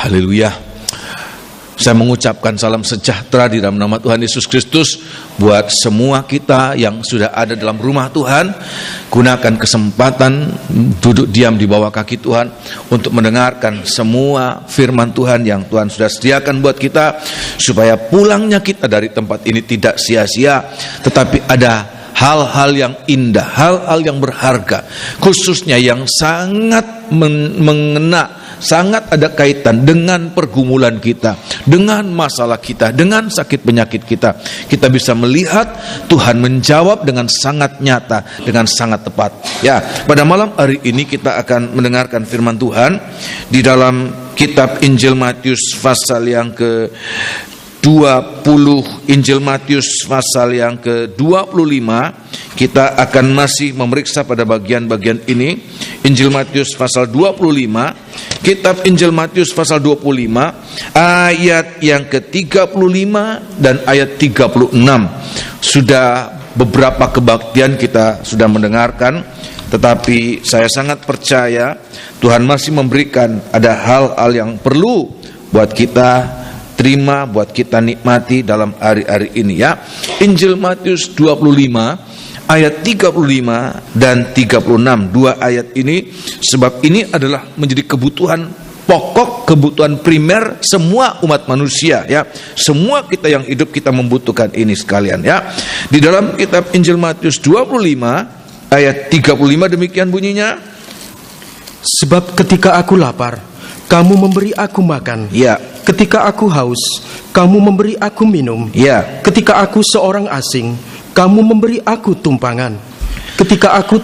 Haleluya. Saya mengucapkan salam sejahtera di dalam nama Tuhan Yesus Kristus buat semua kita yang sudah ada dalam rumah Tuhan. Gunakan kesempatan duduk diam di bawah kaki Tuhan untuk mendengarkan semua firman Tuhan yang Tuhan sudah sediakan buat kita, supaya pulangnya kita dari tempat ini tidak sia-sia, tetapi ada hal-hal yang indah, hal-hal yang berharga, khususnya yang sangat mengena, sangat ada kaitan dengan pergumulan kita, dengan masalah kita, dengan sakit penyakit kita. Kita bisa melihat Tuhan menjawab dengan sangat nyata, dengan sangat tepat. Ya, pada malam hari ini kita akan mendengarkan firman Tuhan di dalam kitab Injil Matius pasal yang ke-20, Injil Matius pasal yang ke-25. Kita akan masih memeriksa pada bagian-bagian ini. Injil Matius pasal 25. Kitab Injil Matius pasal 25 ayat yang ke-35 dan ayat 36. Sudah beberapa kebaktian kita sudah mendengarkan, tetapi saya sangat percaya Tuhan masih memberikan ada hal-hal yang perlu buat kita terima, buat kita nikmati dalam hari-hari ini, ya. Injil Matius 25 ayat 35 dan 36, dua ayat ini, sebab ini adalah menjadi kebutuhan pokok, kebutuhan primer semua umat manusia, ya. Semua kita yang hidup, kita membutuhkan ini sekalian, ya. Di dalam kitab Injil Matius 25 ayat 35 demikian bunyinya. Sebab ketika aku lapar, kamu memberi aku makan. Ya. Ketika aku haus, kamu memberi aku minum. Ya. Ketika aku seorang asing, kamu memberi aku tumpangan. Ketika aku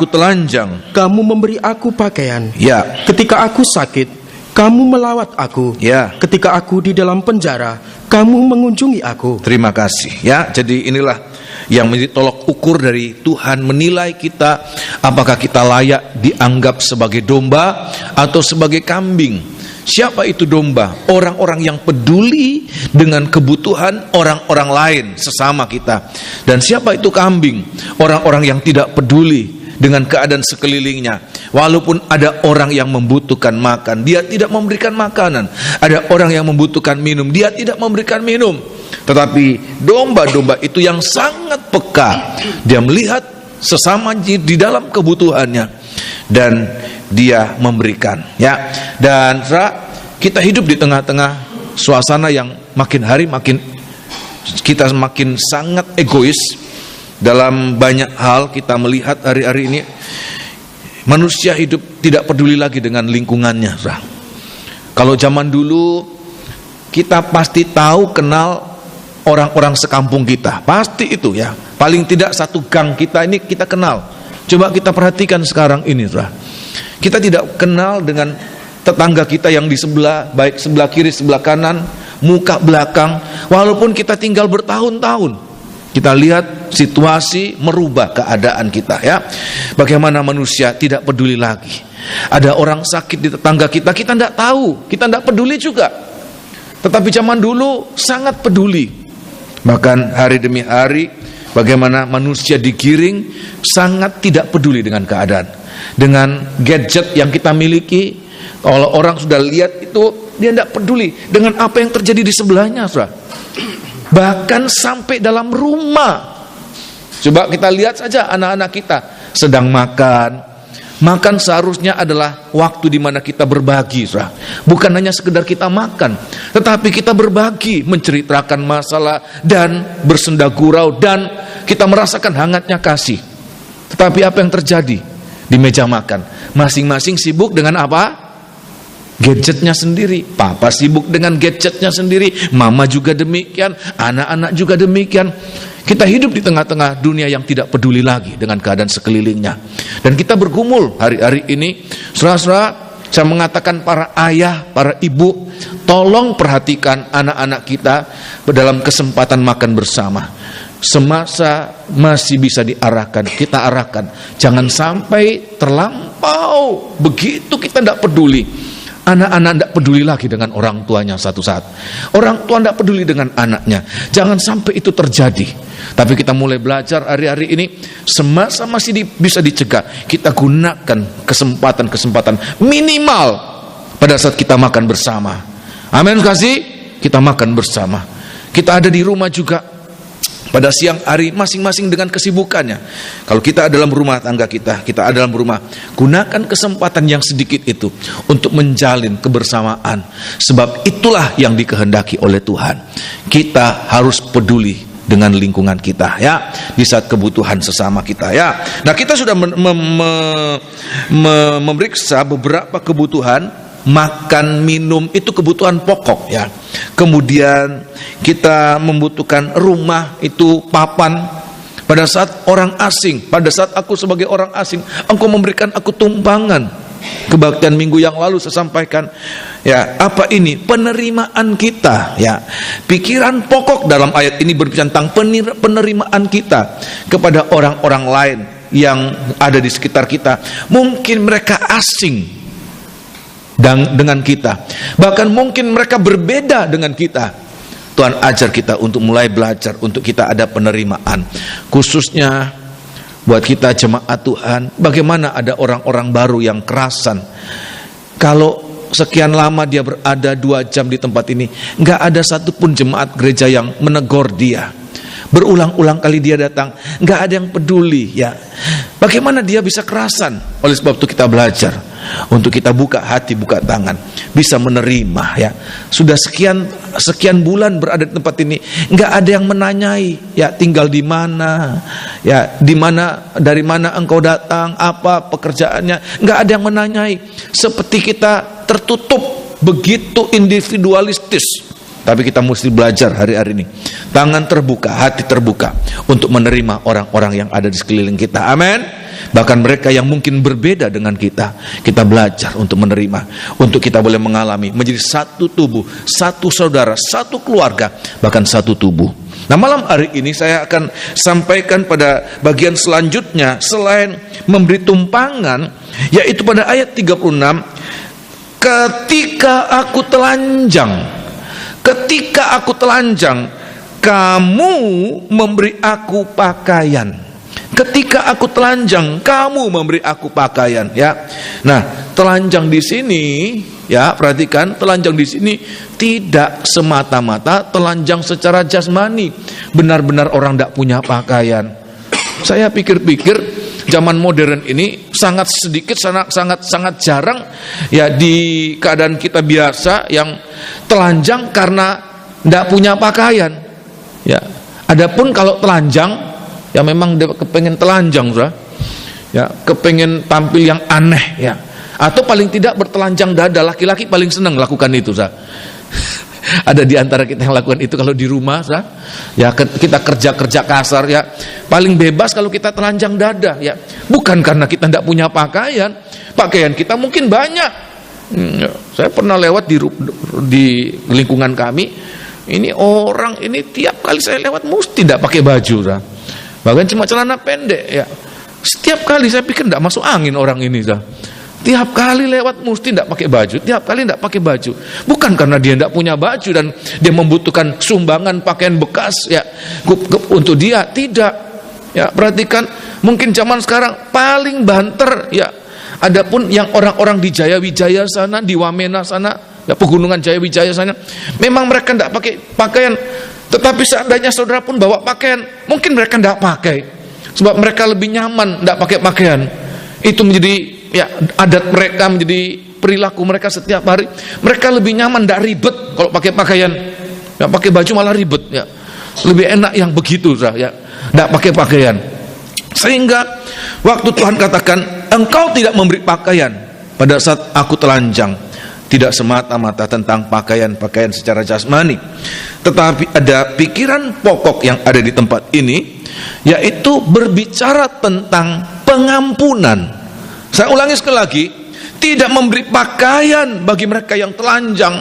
telanjang, kamu memberi aku pakaian. Ya. Ketika aku sakit, kamu melawat aku. Ya. Ketika aku di dalam penjara, kamu mengunjungi aku. Terima kasih, ya. Jadi inilah yang menjadi tolok ukur dari Tuhan menilai kita, apakah kita layak dianggap sebagai domba atau sebagai kambing. Siapa itu domba? Orang-orang yang peduli dengan kebutuhan orang-orang lain sesama kita. Dan siapa itu kambing? Orang-orang yang tidak peduli dengan keadaan sekelilingnya. Walaupun ada orang yang membutuhkan makan, dia tidak memberikan makanan. Ada orang yang membutuhkan minum, dia tidak memberikan minum. Tetapi domba-domba itu yang sangat peka, dia melihat sesama di dalam kebutuhannya dan dia memberikan, ya. Dan kita hidup di tengah-tengah suasana yang makin hari makin kita makin sangat egois dalam banyak hal. Kita melihat hari-hari ini manusia hidup tidak peduli lagi dengan lingkungannya. Kalau zaman dulu kita pasti tahu, kenal orang-orang sekampung kita, pasti itu, ya. Paling tidak satu gang kita ini kita kenal. Coba kita perhatikan sekarang ini, kita tidak kenal dengan tetangga kita yang di sebelah, baik sebelah kiri, sebelah kanan, muka belakang. Walaupun kita tinggal bertahun-tahun, kita lihat situasi merubah keadaan kita, ya. Bagaimana manusia tidak peduli lagi. Ada orang sakit di tetangga kita, kita tidak tahu, kita tidak peduli juga. Tetapi zaman dulu sangat peduli. Bahkan hari demi hari, bagaimana manusia digiring sangat tidak peduli dengan keadaan. Dengan gadget yang kita miliki, kalau orang sudah lihat itu, dia tidak peduli dengan apa yang terjadi di sebelahnya, saudara. Bahkan sampai dalam rumah. Coba kita lihat saja anak-anak kita sedang makan. Makan seharusnya adalah waktu di mana kita berbagi, saudara. Bukan hanya sekedar kita makan, tetapi kita berbagi, menceritakan masalah dan bersenda gurau, dan kita merasakan hangatnya kasih. Tetapi apa yang terjadi di meja makan? Masing-masing sibuk dengan apa? Gadgetnya sendiri. Papa sibuk dengan gadgetnya sendiri, mama juga demikian, anak-anak juga demikian. Kita hidup di tengah-tengah dunia yang tidak peduli lagi dengan keadaan sekelilingnya. Dan kita bergumul hari-hari ini, saudara-saudara, saya mengatakan para ayah, para ibu, tolong perhatikan anak-anak kita dalam kesempatan makan bersama. Semasa masih bisa diarahkan, kita arahkan. Jangan sampai terlampau begitu kita tidak peduli. Anak-anak tidak peduli lagi dengan orang tuanya satu saat. Orang tua tidak peduli dengan anaknya. Jangan sampai itu terjadi. Tapi kita mulai belajar hari-hari ini, semasa masih bisa dicegah, kita gunakan kesempatan-kesempatan minimal pada saat kita makan bersama. Amin kasih, kita makan bersama. Kita ada di rumah juga pada siang hari masing-masing dengan kesibukannya. Kalau kita dalam rumah tangga kita ada dalam rumah, gunakan kesempatan yang sedikit itu untuk menjalin kebersamaan. Sebab itulah yang dikehendaki oleh Tuhan. Kita harus peduli dengan lingkungan kita, ya, di saat kebutuhan sesama kita, ya. Nah, kita sudah memeriksa beberapa kebutuhan. Makan, minum itu kebutuhan pokok, ya. Kemudian kita membutuhkan rumah, itu papan. Pada saat orang asing, pada saat aku sebagai orang asing, engkau memberikan aku tumpangan. Kebaktian minggu yang lalu saya sampaikan, ya, apa ini? Penerimaan kita, ya. Pikiran pokok dalam ayat ini berbicara tentang penerimaan kita kepada orang-orang lain yang ada di sekitar kita. Mungkin mereka asing dan dengan kita, bahkan mungkin mereka berbeda dengan kita. Tuhan ajar kita untuk mulai belajar, untuk kita ada penerimaan, khususnya buat kita jemaat Tuhan. Bagaimana ada orang-orang baru yang kerasan, kalau sekian lama dia berada 2 jam di tempat ini, nggak ada satupun jemaat gereja yang menegur dia. Berulang-ulang kali dia datang, nggak ada yang peduli, ya. Bagaimana dia bisa kerasan? Oleh sebab itu kita belajar untuk kita buka hati, buka tangan, bisa menerima, ya. Sudah sekian bulan berada di tempat ini, nggak ada yang menanyai, ya, tinggal di mana, ya, di mana, dari mana engkau datang, apa pekerjaannya, nggak ada yang menanyai. Seperti kita tertutup, begitu individualistis. Tapi kita mesti belajar hari-hari ini, tangan terbuka, hati terbuka untuk menerima orang-orang yang ada di sekeliling kita. Amin. Bahkan mereka yang mungkin berbeda dengan kita belajar untuk menerima, untuk kita boleh mengalami menjadi satu tubuh, satu saudara, satu keluarga, bahkan satu tubuh. Nah, malam hari ini saya akan sampaikan pada bagian selanjutnya, selain memberi tumpangan, yaitu pada ayat 36, ketika aku telanjang, kamu memberi aku pakaian. Ketika aku telanjang, kamu memberi aku pakaian, ya. Nah, telanjang di sini, ya, perhatikan, telanjang di sini tidak semata-mata telanjang secara jasmani, benar-benar orang tidak punya pakaian. Saya pikir-pikir zaman modern ini sangat sedikit, sangat jarang, ya, di keadaan kita biasa yang telanjang karena tidak punya pakaian, ya. Adapun kalau telanjang, ya memang dia kepengen telanjang, ya, kepengen tampil yang aneh, ya, atau paling tidak bertelanjang dada. Laki-laki paling senang lakukan itu, Ada di antara kita yang lakukan itu kalau di rumah, ya, kita kerja kasar, ya, paling bebas kalau kita telanjang dada, ya. Bukan karena kita tidak punya pakaian kita mungkin banyak. Saya pernah lewat di lingkungan kami, ini orang ini tiap kali saya lewat mesti tidak pakai baju, bahkan cuma celana pendek, ya. Setiap kali saya pikir tidak masuk angin orang ini, tiap kali lewat mesti tidak pakai baju, tiap kali tidak pakai baju. Bukan karena dia tidak punya baju dan dia membutuhkan sumbangan pakaian bekas, ya, untuk dia, tidak, ya. Perhatikan, mungkin zaman sekarang paling banter, ya. Adapun yang orang-orang di Jayawijaya sana, di Wamena sana, ya, pegunungan Jayawijaya sana, memang mereka tidak pakai pakaian. Tetapi seandainya saudara pun bawa pakaian, mungkin mereka tidak pakai, sebab mereka lebih nyaman tidak pakai pakaian. Itu menjadi, ya, adat mereka, menjadi perilaku mereka setiap hari. Mereka lebih nyaman, tidak ribet kalau pakai pakaian. Ya, pakai baju malah ribet, ya. Lebih enak yang begitu, ya, tidak pakai pakaian. Sehingga waktu Tuhan katakan, engkau tidak memberi pakaian pada saat aku telanjang, tidak semata-mata tentang pakaian secara jasmani, tetapi ada pikiran pokok yang ada di tempat ini, yaitu berbicara tentang pengampunan. Saya ulangi sekali lagi, tidak memberi pakaian bagi mereka yang telanjang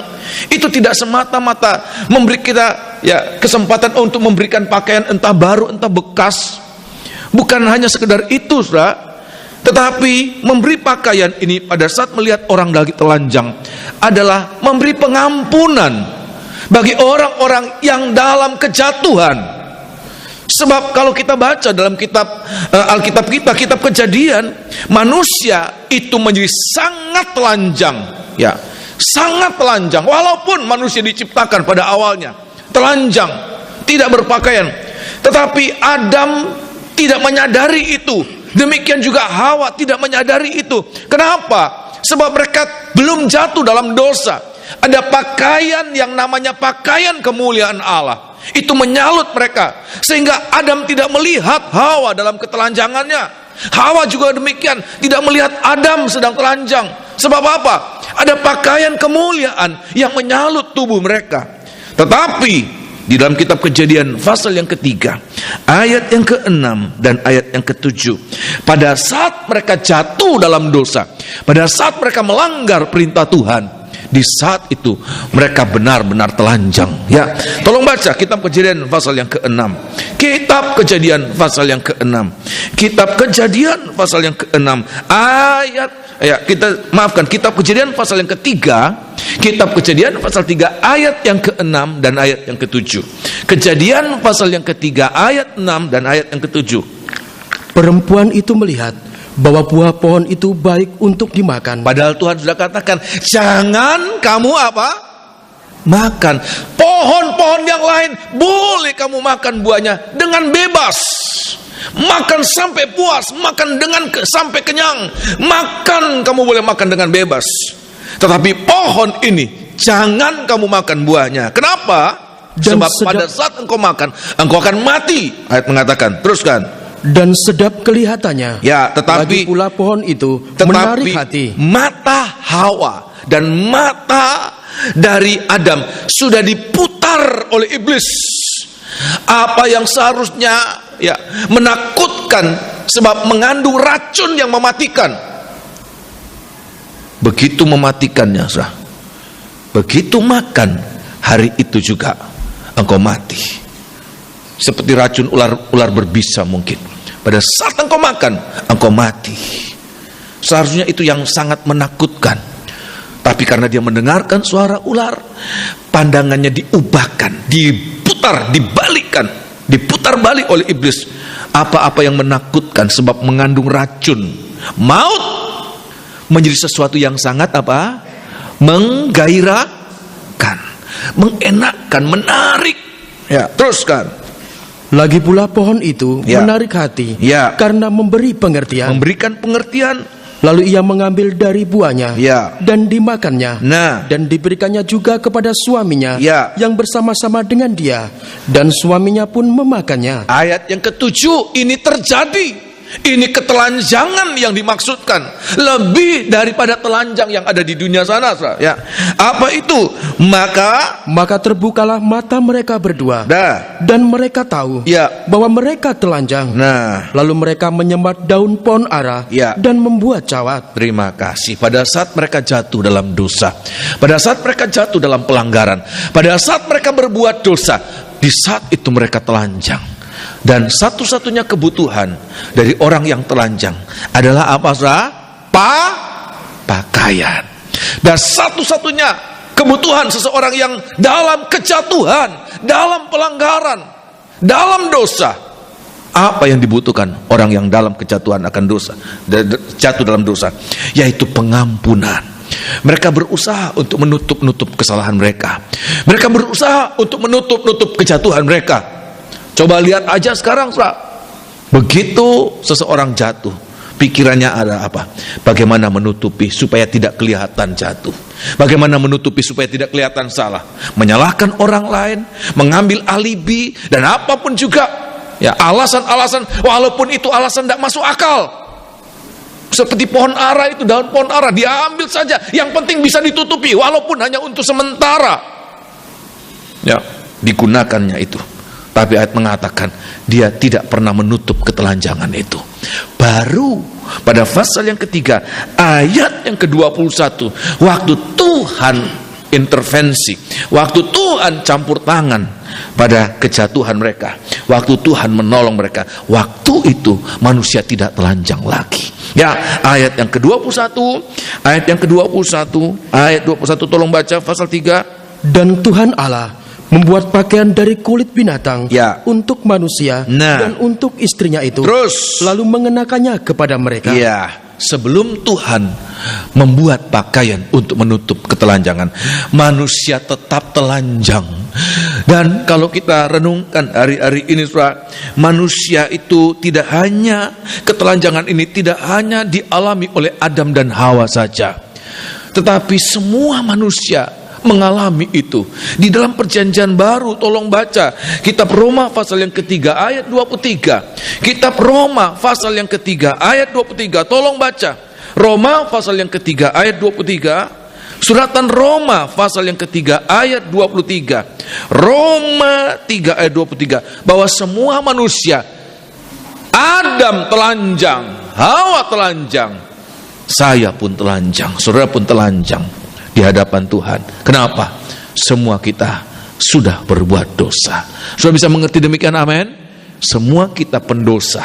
itu tidak semata-mata memberi kita, ya, kesempatan untuk memberikan pakaian entah baru entah bekas. Bukan hanya sekedar itu, tetapi memberi pakaian ini pada saat melihat orang lagi telanjang adalah memberi pengampunan bagi orang-orang yang dalam kejatuhan. Sebab kalau kita baca dalam kitab Alkitab kita, kitab Kejadian, manusia itu menjadi sangat telanjang, ya, sangat telanjang. Walaupun manusia diciptakan pada awalnya telanjang, tidak berpakaian, tetapi Adam tidak menyadari itu. Demikian juga Hawa tidak menyadari itu. Kenapa? Sebab mereka belum jatuh dalam dosa. Ada pakaian yang namanya pakaian kemuliaan Allah. Itu menyalut mereka, sehingga Adam tidak melihat Hawa dalam ketelanjangannya. Hawa juga demikian, tidak melihat Adam sedang telanjang. Sebab apa? Ada pakaian kemuliaan yang menyalut tubuh mereka. Tetapi di dalam kitab Kejadian pasal yang ketiga, ayat yang ke-6 dan ayat yang ke-7, pada saat mereka jatuh dalam dosa, pada saat mereka melanggar perintah Tuhan, di saat itu mereka benar-benar telanjang. Ya, tolong baca kitab Kejadian pasal yang ke-6. Kitab Kejadian pasal yang ke-6. Kitab Kejadian pasal yang ke-6 ayat Kitab Kejadian pasal yang ketiga. Kitab Kejadian pasal 3 ayat yang ke-6 dan ayat yang ke-7. Kejadian pasal yang ketiga ayat 6 dan ayat yang ke-7. Perempuan itu melihat bahwa buah pohon itu baik untuk dimakan. Padahal Tuhan sudah katakan, jangan kamu apa? Makan. Pohon-pohon yang lain boleh kamu makan buahnya dengan bebas. Makan sampai puas, makan sampai kenyang. Makan, kamu boleh makan dengan bebas. Tetapi pohon ini jangan kamu makan buahnya. Kenapa? Sebab pada saat engkau makan, engkau akan mati. Ayat mengatakan, teruskan. Dan sedap kelihatannya. Ya, tetapi lagi pula pohon itu menarik hati. Mata Hawa dan mata dari Adam sudah diputar oleh iblis. Apa yang seharusnya menakutkan sebab mengandung racun yang mematikan, begitu mematikannya, begitu makan, hari itu juga engkau mati. Seperti racun ular berbisa mungkin. Pada saat engkau makan, engkau mati. Seharusnya itu yang sangat menakutkan. Tapi karena dia mendengarkan suara ular, pandangannya diubahkan, diputar balik oleh iblis. Apa-apa yang menakutkan sebab mengandung racun, maut, menjadi sesuatu yang sangat apa? Menggairahkan, mengenakkan, menarik. Ya, teruskan. Lagi pula pohon itu menarik hati karena memberikan pengertian. Lalu ia mengambil dari buahnya dan dimakannya. Dan diberikannya juga kepada suaminya yang bersama-sama dengan dia, dan suaminya pun memakannya. Ayat yang ke-7 ini terjadi. Ini ketelanjangan yang dimaksudkan, lebih daripada telanjang yang ada di dunia sana. Ya, apa itu? Maka terbukalah mata mereka berdua, dan mereka tahu bahwa mereka telanjang. Lalu mereka menyembat daun pohon ara dan membuat cawat. Terima kasih. Pada saat mereka jatuh dalam dosa, pada saat mereka jatuh dalam pelanggaran, pada saat mereka berbuat dosa, di saat itu mereka telanjang. Dan satu-satunya kebutuhan dari orang yang telanjang adalah apa, saudara? Pakaian. Dan satu-satunya kebutuhan seseorang yang dalam kejatuhan, dalam pelanggaran, dalam dosa, apa yang dibutuhkan orang yang dalam kejatuhan akan dosa, jatuh dalam dosa, yaitu pengampunan. Mereka berusaha untuk menutup kesalahan mereka. Mereka berusaha untuk menutup kejatuhan mereka. Coba lihat aja sekarang, begitu seseorang jatuh, pikirannya ada apa? Bagaimana menutupi supaya tidak kelihatan jatuh? Bagaimana menutupi supaya tidak kelihatan salah? Menyalahkan orang lain, mengambil alibi, dan apapun juga, alasan-alasan, walaupun itu alasan tidak masuk akal. Seperti pohon ara itu, daun pohon ara diambil saja, yang penting bisa ditutupi, walaupun hanya untuk sementara. Digunakannya itu. Tapi ayat mengatakan dia tidak pernah menutup ketelanjangan itu. Baru pada pasal yang ketiga, ayat yang ke-21, waktu Tuhan intervensi, waktu Tuhan campur tangan pada kejatuhan mereka, waktu Tuhan menolong mereka, waktu itu manusia tidak telanjang lagi. Ayat yang ke-21, ayat 21 tolong baca pasal 3. Dan Tuhan Allah membuat pakaian dari kulit binatang untuk manusia dan untuk istrinya itu. Terus lalu mengenakannya kepada mereka. sebelum Tuhan membuat pakaian untuk menutup ketelanjangan, manusia tetap telanjang. Dan kalau kita renungkan hari-hari ini, saudara, manusia itu tidak hanya, ketelanjangan ini tidak hanya dialami oleh Adam dan Hawa saja, tetapi semua manusia mengalami itu. Di dalam Perjanjian Baru, tolong baca kitab Roma pasal yang ketiga ayat 23. Kitab Roma pasal yang ketiga ayat 23, tolong baca. Roma pasal yang ketiga ayat 23. Suratan Roma pasal yang ketiga ayat 23. Roma 3 ayat 23, bahwa semua manusia, Adam telanjang, Hawa telanjang, saya pun telanjang, saudara pun telanjang di hadapan Tuhan. Kenapa? Semua kita sudah berbuat dosa. Sudah bisa mengerti demikian, amin? Semua kita pendosa.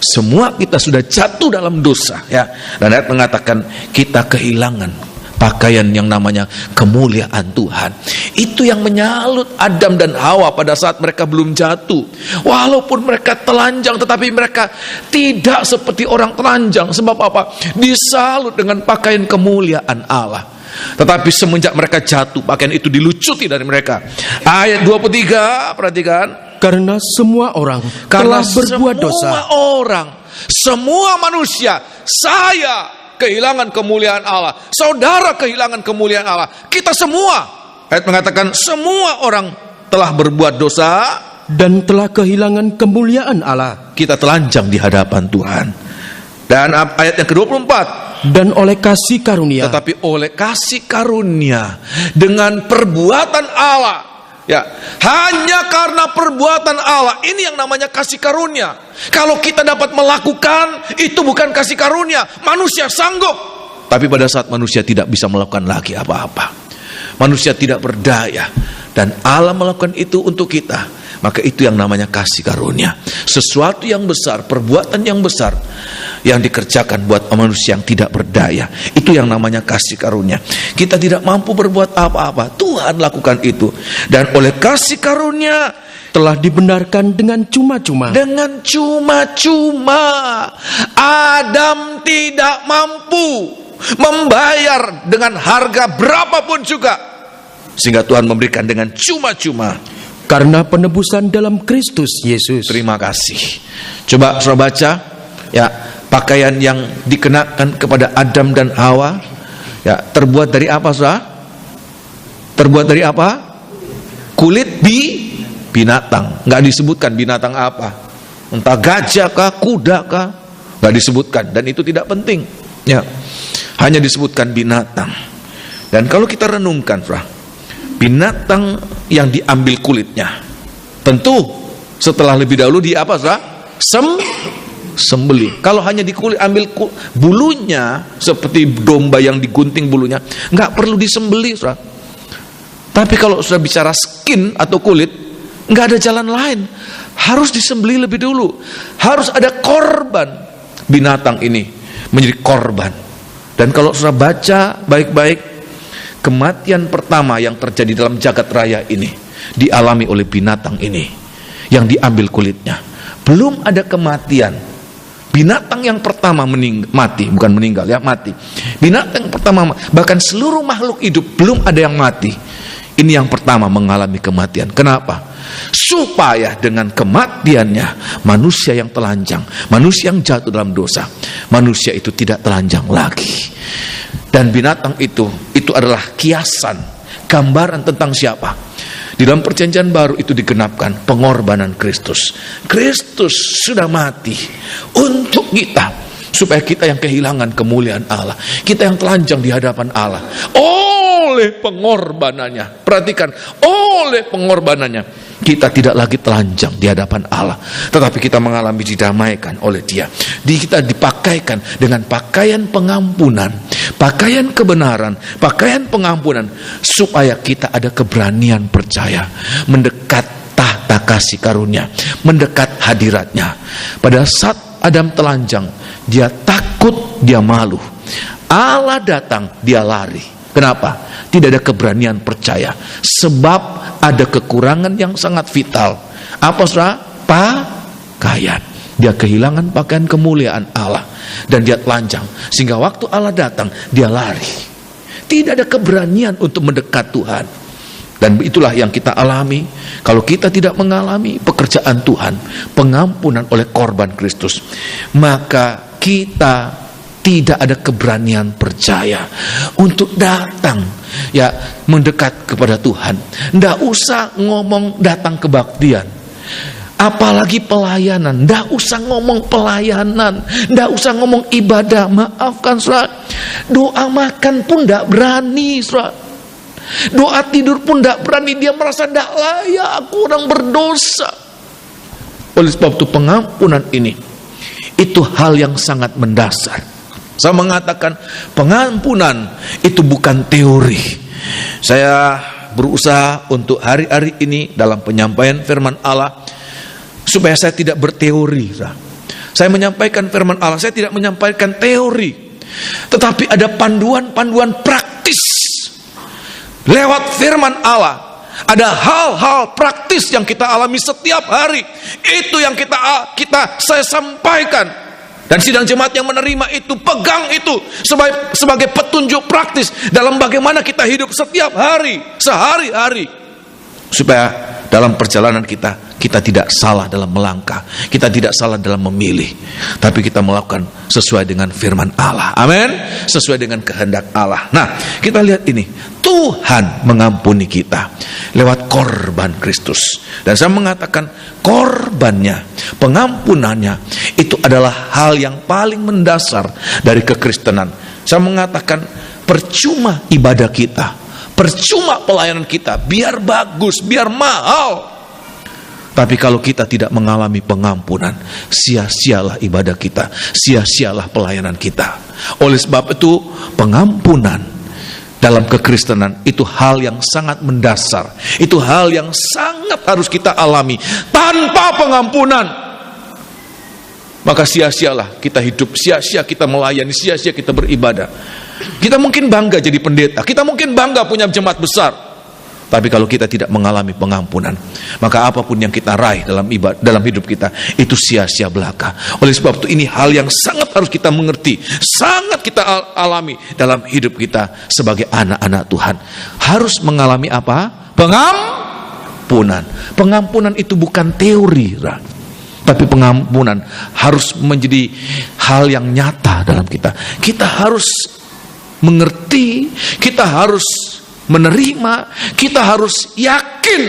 Semua kita sudah jatuh dalam dosa, ya. Dan ayat mengatakan kita kehilangan pakaian yang namanya kemuliaan Tuhan. Itu yang menyalut Adam dan Hawa pada saat mereka belum jatuh. Walaupun mereka telanjang, tetapi mereka tidak seperti orang telanjang. Sebab apa? Disalut dengan pakaian kemuliaan Allah. Tetapi semenjak mereka jatuh, pakaian itu dilucuti dari mereka. Ayat 23, perhatikan. Karena semua orang telah berbuat dosa. Semua orang, semua manusia, saya kehilangan kemuliaan Allah, saudara kehilangan kemuliaan Allah, kita semua. Ayat mengatakan semua orang telah berbuat dosa dan telah kehilangan kemuliaan Allah. Kita telanjang di hadapan Tuhan. Dan ayat yang ke-24, dan oleh kasih karunia, tetapi oleh kasih karunia dengan perbuatan Allah, ya, hanya karena perbuatan Allah, ini yang namanya kasih karunia. Kalau kita dapat melakukan, itu bukan kasih karunia. Manusia sanggup, tapi pada saat manusia tidak bisa melakukan lagi apa-apa, manusia tidak berdaya, dan Allah melakukan itu untuk kita, maka itu yang namanya kasih karunia. Sesuatu yang besar, perbuatan yang besar yang dikerjakan buat manusia yang tidak berdaya, itu yang namanya kasih karunia. Kita tidak mampu berbuat apa-apa, Tuhan lakukan itu. Dan oleh kasih karunia telah dibenarkan dengan cuma-cuma. Dengan cuma-cuma. Adam tidak mampu membayar dengan harga berapapun juga, sehingga Tuhan memberikan dengan cuma-cuma. Karena penebusan dalam Kristus Yesus. Terima kasih. Coba saudara baca, ya, pakaian yang dikenakan kepada Adam dan Hawa, ya, terbuat dari apa, saudara? Terbuat dari apa? Kulit binatang. Nggak disebutkan binatang apa, entah gajah kah, kuda kah, nggak disebutkan, dan itu tidak penting, ya. Hanya disebutkan binatang. Dan kalau kita renungkan, saudara, binatang yang diambil kulitnya, tentu setelah lebih dahulu di apa, saudara? Sembelih. Kalau hanya di kulit, ambil bulunya, seperti domba yang digunting bulunya, nggak perlu disembelih, saudara. Tapi kalau sudah bicara skin atau kulit, nggak ada jalan lain, harus disembelih lebih dulu. Harus ada korban. Binatang ini menjadi korban. Dan kalau sudah baca baik-baik, kematian pertama yang terjadi dalam jagat raya ini dialami oleh binatang ini yang diambil kulitnya. Belum ada kematian. Binatang yang pertama mati, bukan meninggal, ya, mati. Binatang yang pertama, bahkan seluruh makhluk hidup belum ada yang mati. Ini yang pertama mengalami kematian. Kenapa? Supaya dengan kematiannya manusia yang telanjang, manusia yang jatuh dalam dosa, manusia itu tidak telanjang lagi. Dan binatang itu adalah kiasan, gambaran tentang siapa? Di dalam Perjanjian Baru itu digenapkan pengorbanan Kristus. Kristus sudah mati untuk kita, supaya kita yang kehilangan kemuliaan Allah, kita yang telanjang di hadapan Allah, oleh pengorbanannya, perhatikan, oleh pengorbanannya kita tidak lagi telanjang di hadapan Allah, tetapi kita mengalami didamaikan oleh Dia. Kita dipakaikan dengan pakaian pengampunan, pakaian kebenaran, pakaian pengampunan, supaya kita ada keberanian percaya mendekat tahta kasih karunia, mendekat hadiratnya. Pada saat Adam telanjang, dia takut, dia malu. Allah datang, dia lari. Kenapa? Tidak ada keberanian percaya, sebab ada kekurangan yang sangat vital. Apa, saudara? Pakaian. dia kehilangan pakaian kemuliaan Allah dan dia telanjang, sehingga waktu Allah datang dia lari. Tidak ada keberanian untuk mendekat Tuhan. Dan itulah yang kita alami kalau kita tidak mengalami pekerjaan Tuhan, pengampunan oleh korban Kristus. Maka kita tidak ada keberanian percaya untuk datang mendekat kepada Tuhan. Tidak usah ngomong datang kebaktian, apalagi pelayanan. Tidak usah ngomong pelayanan, tidak usah ngomong ibadah. Maafkan saudara, doa makan pun tidak berani saudara. Doa tidur pun tidak berani. Dia merasa tidak layak, aku orang berdosa. Oleh sebab itu pengampunan ini, itu hal yang sangat mendasar. Saya mengatakan pengampunan itu bukan teori. Saya berusaha untuk hari-hari ini dalam penyampaian firman Allah supaya saya tidak berteori. Saya menyampaikan firman Allah, saya tidak menyampaikan teori, tetapi ada panduan-panduan praktis. Lewat firman Allah ada hal-hal praktis yang kita alami setiap hari. Itu yang saya sampaikan. Dan sidang jemaat yang menerima itu, pegang itu sebagai petunjuk praktis dalam bagaimana kita hidup setiap hari, sehari-hari, supaya dalam perjalanan kita tidak salah dalam melangkah, kita tidak salah dalam memilih, tapi kita melakukan sesuai dengan firman Allah. Amin. Sesuai dengan kehendak Allah. Nah, kita lihat ini, Tuhan mengampuni kita lewat korban Kristus. Dan saya mengatakan korbannya, pengampunannya itu adalah hal yang paling mendasar dari kekristenan. Saya mengatakan percuma ibadah kita, percuma pelayanan kita, biar bagus, biar mahal, tapi kalau kita tidak mengalami pengampunan, sia-sialah ibadah kita, sia-sialah pelayanan kita. Oleh sebab itu pengampunan dalam kekristenan itu hal yang sangat mendasar. Itu hal yang sangat harus kita alami. Tanpa pengampunan, maka sia-sialah kita hidup, sia-sia kita melayani, sia-sia kita beribadah. Kita mungkin bangga jadi pendeta, kita mungkin bangga punya jemaat besar, tapi kalau kita tidak mengalami pengampunan, maka apapun yang kita raih dalam hidup kita itu sia-sia belaka. Oleh sebab itu ini hal yang sangat harus kita mengerti, sangat kita alami dalam hidup kita sebagai anak-anak Tuhan. Harus mengalami apa? Pengampunan. Pengampunan itu bukan teori, tapi pengampunan harus menjadi hal yang nyata dalam kita. Kita harus mengerti, kita harus menerima, kita harus yakin.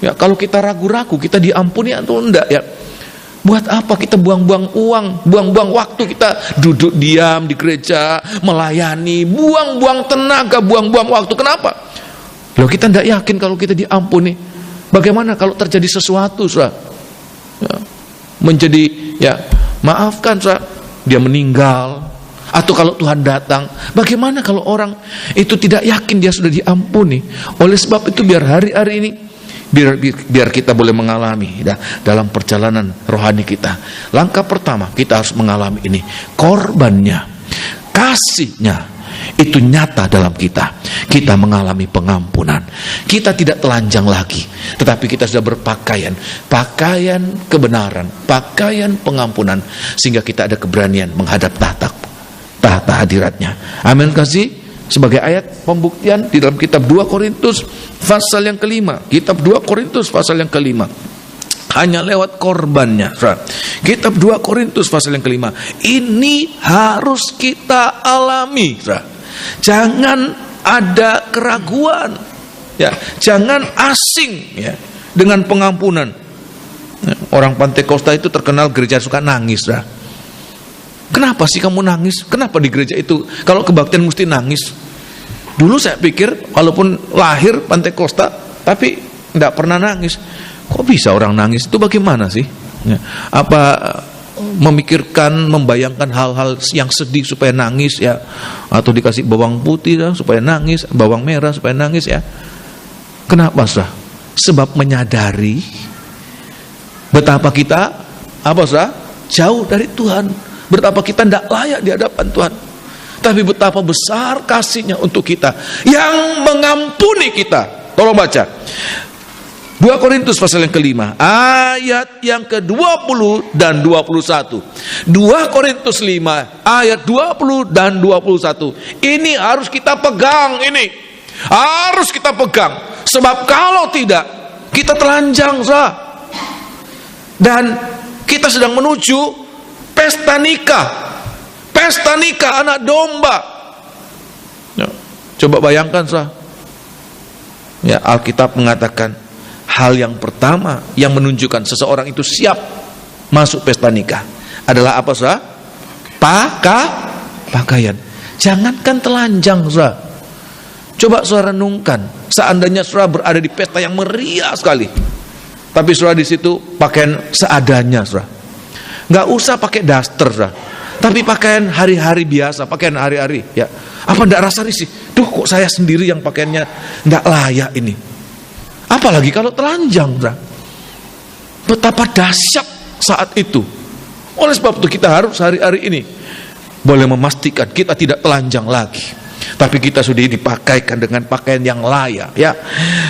Ya, kalau kita ragu-ragu kita diampuni atau enggak, ya buat apa kita buang-buang uang, buang-buang waktu kita duduk diam di gereja melayani, buang-buang tenaga, buang-buang waktu. Kenapa? Loh, kita enggak yakin kalau kita diampuni. Bagaimana kalau terjadi sesuatu, saudara? Ya, menjadi, ya maafkan, saudara, dia meninggal. Atau kalau Tuhan datang, bagaimana kalau orang itu tidak yakin dia sudah diampuni? Oleh sebab itu biar hari-hari ini, biar kita boleh mengalami dalam perjalanan rohani kita. Langkah pertama kita harus mengalami ini, korbannya, kasihnya itu nyata dalam kita. Kita mengalami pengampunan. Kita tidak telanjang lagi, tetapi kita sudah berpakaian, pakaian kebenaran, pakaian pengampunan, sehingga kita ada keberanian menghadap tahta hadiratnya. Amin. Kasih sebagai ayat pembuktian di dalam kitab 2 Korintus pasal yang kelima. Kitab 2 Korintus pasal yang kelima. Hanya lewat korbannya. Kitab 2 Korintus pasal yang kelima. Ini harus kita alami. Jangan ada keraguan. Ya, jangan asing ya dengan pengampunan. Orang Pantekosta itu terkenal gereja suka nangis. Kenapa sih kamu nangis? Kenapa di gereja itu kalau kebaktian mesti nangis? Dulu saya pikir walaupun lahir Pantekosta tapi tidak pernah nangis. Kok bisa orang nangis? Itu bagaimana sih? Apa memikirkan, membayangkan hal-hal yang sedih supaya nangis ya? Atau dikasih bawang putih ya, supaya nangis, bawang merah supaya nangis ya? Kenapa sah? Sebab menyadari betapa kita jauh dari Tuhan. Betapa kita tidak layak di hadapan Tuhan. Tapi betapa besar kasih-Nya untuk kita, yang mengampuni kita. Tolong baca 2 Korintus pasal yang kelima, ayat yang ke-20 dan 21. 2 Korintus 5, ayat 20 dan 21. Ini harus kita pegang, ini harus kita pegang. Sebab kalau tidak, kita telanjang, saudara. Dan kita sedang menuju pesta nikah. Pesta nikah anak domba. Ya, coba bayangkan, saudara. Ya, Alkitab mengatakan hal yang pertama yang menunjukkan seseorang itu siap masuk pesta nikah adalah apa, saudara? Pakaian. Jangankan telanjang, saudara. Coba saudara renungkan, seandainya saudara berada di pesta yang meriah sekali, tapi saudara di situ pakaian seadanya, saudara. Nggak usah pakai daster, saudara, tapi pakaian hari-hari biasa, pakaian hari-hari. Ya, apa nggak rasa risih? Duh, kok saya sendiri yang pakaiannya nggak layak ini? Apalagi kalau telanjang, saudara. Betapa dahsyat saat itu. Oleh sebab itu kita harus hari-hari ini boleh memastikan kita tidak telanjang lagi, tapi kita sudah dipakaikan dengan pakaian yang layak, ya.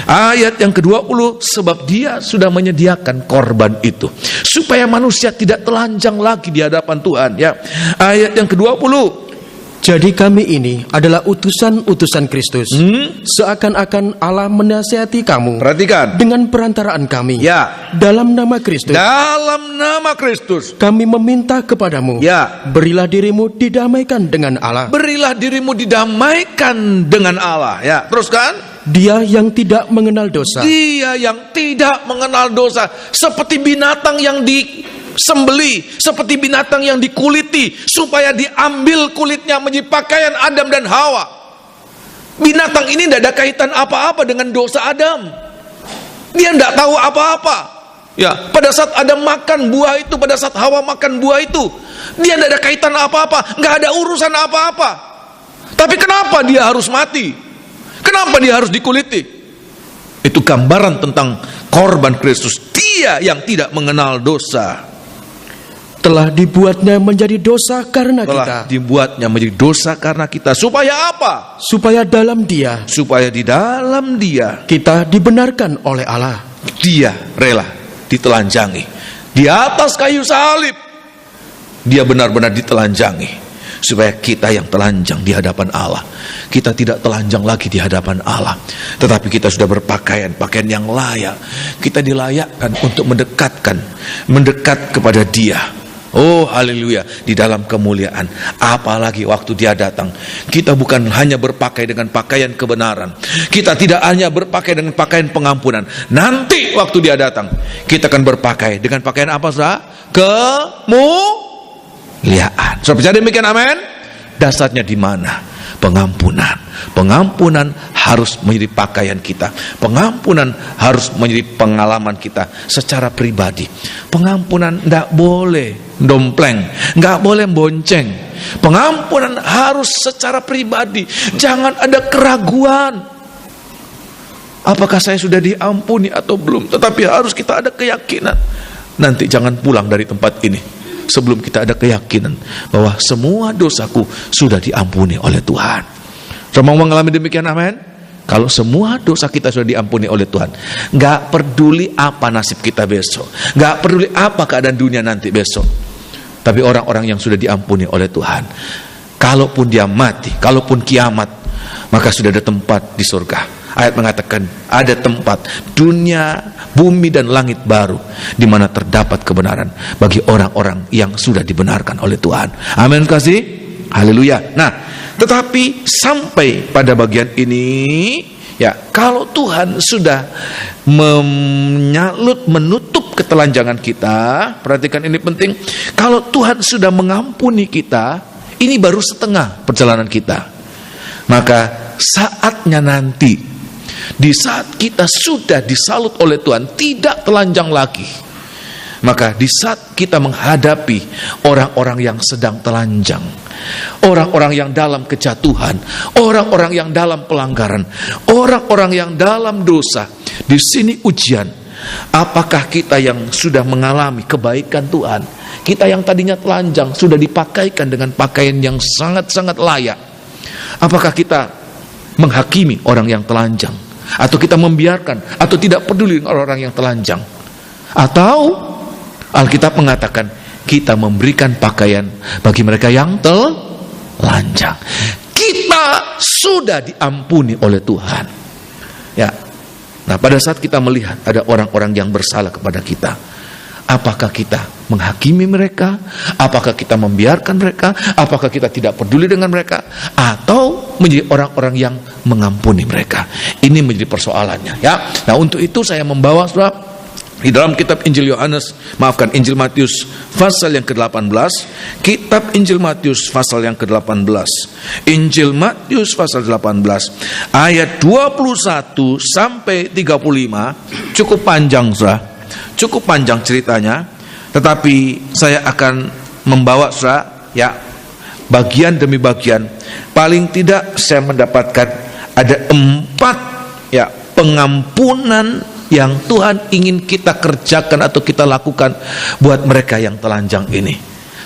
Ayat yang ke-20, sebab Dia sudah menyediakan korban itu supaya manusia tidak telanjang lagi di hadapan Tuhan, ya. Ayat yang ke-20, jadi kami ini adalah utusan-utusan Kristus. Seakan-akan Allah menasihati kamu. Perhatikan. Dengan perantaraan kami. Ya. Dalam nama Kristus. Dalam nama Kristus. Kami meminta kepadamu. Ya. Berilah dirimu didamaikan dengan Allah. Berilah dirimu didamaikan dengan Allah. Ya. Teruskan. Dia yang tidak mengenal dosa. Dia yang tidak mengenal dosa. Seperti binatang yang disembeli, seperti binatang yang dikuliti, supaya diambil kulitnya menjadi pakaian Adam dan Hawa. Binatang ini tidak ada kaitan apa-apa dengan dosa Adam. Dia tidak tahu apa-apa. Ya, pada saat Adam makan buah itu, pada saat Hawa makan buah itu, dia tidak ada kaitan apa-apa, nggak ada urusan apa-apa. Tapi kenapa dia harus mati? Kenapa dia harus dikuliti? Itu gambaran tentang korban Kristus. Dia yang tidak mengenal dosa. Telah dibuatnya menjadi dosa karena kita. Telah dibuatnya menjadi dosa karena kita. Supaya apa? Supaya dalam Dia. Supaya di dalam Dia kita dibenarkan oleh Allah. Dia rela ditelanjangi. Di atas kayu salib Dia benar-benar ditelanjangi. Supaya kita yang telanjang di hadapan Allah, kita tidak telanjang lagi di hadapan Allah, tetapi kita sudah berpakaian, pakaian yang layak. Kita dilayakkan untuk mendekat kepada Dia. Oh haleluya, di dalam kemuliaan. Apalagi waktu Dia datang, kita bukan hanya berpakai dengan pakaian kebenaran, kita tidak hanya berpakai dengan pakaian pengampunan. Nanti waktu Dia datang, kita akan berpakai dengan pakaian apa, saudara? Kemuliaan. Saudara percaya demikian, amin? Dasarnya di mana? Pengampunan. Pengampunan harus menjadi pakaian kita. Pengampunan harus menjadi pengalaman kita secara pribadi. Pengampunan tidak boleh dompleng, nggak boleh bonceng. Pengampunan harus secara pribadi. Jangan ada keraguan. Apakah saya sudah diampuni atau belum? Tetapi harus kita ada keyakinan. Nanti jangan pulang dari tempat ini sebelum kita ada keyakinan bahwa semua dosaku sudah diampuni oleh Tuhan. Semua mengalami demikian, amin? Kalau semua dosa kita sudah diampuni oleh Tuhan, gak peduli apa nasib kita besok, gak peduli apa keadaan dunia nanti besok. Tapi orang-orang yang sudah diampuni oleh Tuhan, kalaupun dia mati, kalaupun kiamat, maka sudah ada tempat di surga. Ayat mengatakan ada tempat, dunia, bumi dan langit baru, di mana terdapat kebenaran bagi orang-orang yang sudah dibenarkan oleh Tuhan. Amin kasih. Haleluya. Nah, tetapi sampai pada bagian ini, ya, kalau Tuhan sudah menutup ketelanjangan kita, perhatikan ini penting. Kalau Tuhan sudah mengampuni kita, ini baru setengah perjalanan kita. Maka saatnya nanti, di saat kita sudah disalut oleh Tuhan, tidak telanjang lagi, maka di saat kita menghadapi orang-orang yang sedang telanjang, orang-orang yang dalam kejatuhan, orang-orang yang dalam pelanggaran, orang-orang yang dalam dosa, di sini ujian. Apakah kita yang sudah mengalami kebaikan Tuhan, kita yang tadinya telanjang sudah dipakaikan dengan pakaian yang sangat-sangat layak, apakah kita menghakimi orang yang telanjang atau kita membiarkan atau tidak peduli dengan orang-orang yang telanjang. Atau Alkitab mengatakan kita memberikan pakaian bagi mereka yang telanjang. Kita sudah diampuni oleh Tuhan. Ya. Nah, pada saat kita melihat ada orang-orang yang bersalah kepada kita, apakah kita menghakimi mereka? Apakah kita membiarkan mereka? Apakah kita tidak peduli dengan mereka? Atau menjadi orang-orang yang mengampuni mereka? Ini menjadi persoalannya, ya. Nah, untuk itu saya membawa saudara di dalam kitab Injil Matius pasal yang ke-18, kitab Injil Matius pasal yang ke-18. Injil Matius pasal 18 ayat 21 sampai 35, cukup panjang saudara. Cukup panjang ceritanya, tetapi saya akan membawa saudara ya bagian demi bagian. Paling tidak saya mendapatkan ada 4 ya pengampunan yang Tuhan ingin kita kerjakan atau kita lakukan buat mereka yang telanjang ini.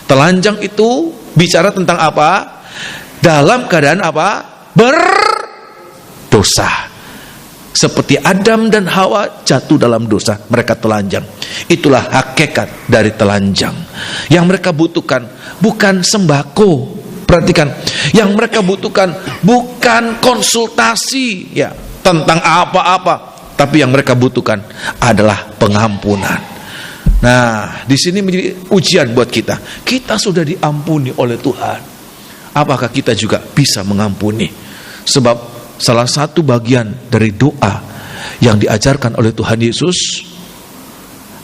Telanjang itu bicara tentang apa? Dalam keadaan apa? Berdosa. Seperti Adam dan Hawa jatuh dalam dosa, mereka telanjang. Itulah hakikat dari telanjang. Yang mereka butuhkan bukan sembako. Perhatikan, yang mereka butuhkan bukan konsultasi ya tentang apa-apa. Tapi yang mereka butuhkan adalah pengampunan. Nah, di sini menjadi ujian buat kita. Kita sudah diampuni oleh Tuhan. Apakah kita juga bisa mengampuni? Sebab salah satu bagian dari doa yang diajarkan oleh Tuhan Yesus,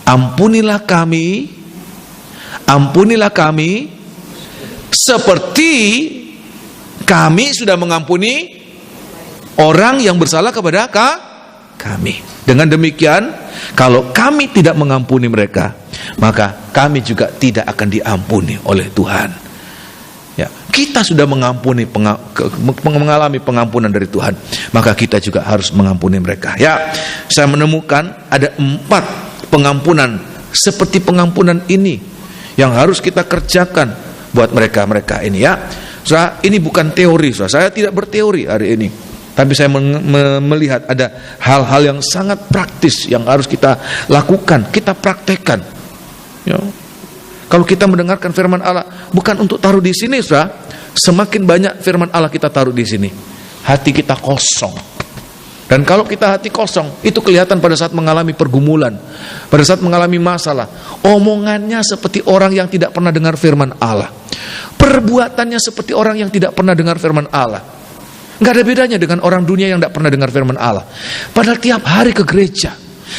ampunilah kami seperti kami sudah mengampuni orang yang bersalah kepada kami. Dengan demikian, kalau kami tidak mengampuni mereka, maka kami juga tidak akan diampuni oleh Tuhan. Ya, kita sudah mengalami pengampunan dari Tuhan, maka kita juga harus mengampuni mereka. Ya, saya menemukan ada 4 pengampunan seperti pengampunan ini yang harus kita kerjakan buat mereka ini ya. Ini bukan teori, saya tidak berteori hari ini. Tapi saya melihat ada hal-hal yang sangat praktis yang harus kita lakukan, kita praktekkan. Ya. Kalau kita mendengarkan firman Allah, bukan untuk taruh di sini, saudara. Semakin banyak firman Allah kita taruh di sini, hati kita kosong. Dan kalau kita hati kosong, itu kelihatan pada saat mengalami pergumulan, pada saat mengalami masalah. Omongannya seperti orang yang tidak pernah dengar firman Allah. Perbuatannya seperti orang yang tidak pernah dengar firman Allah. Nggak ada bedanya dengan orang dunia yang tidak pernah dengar firman Allah. Padahal tiap hari ke gereja.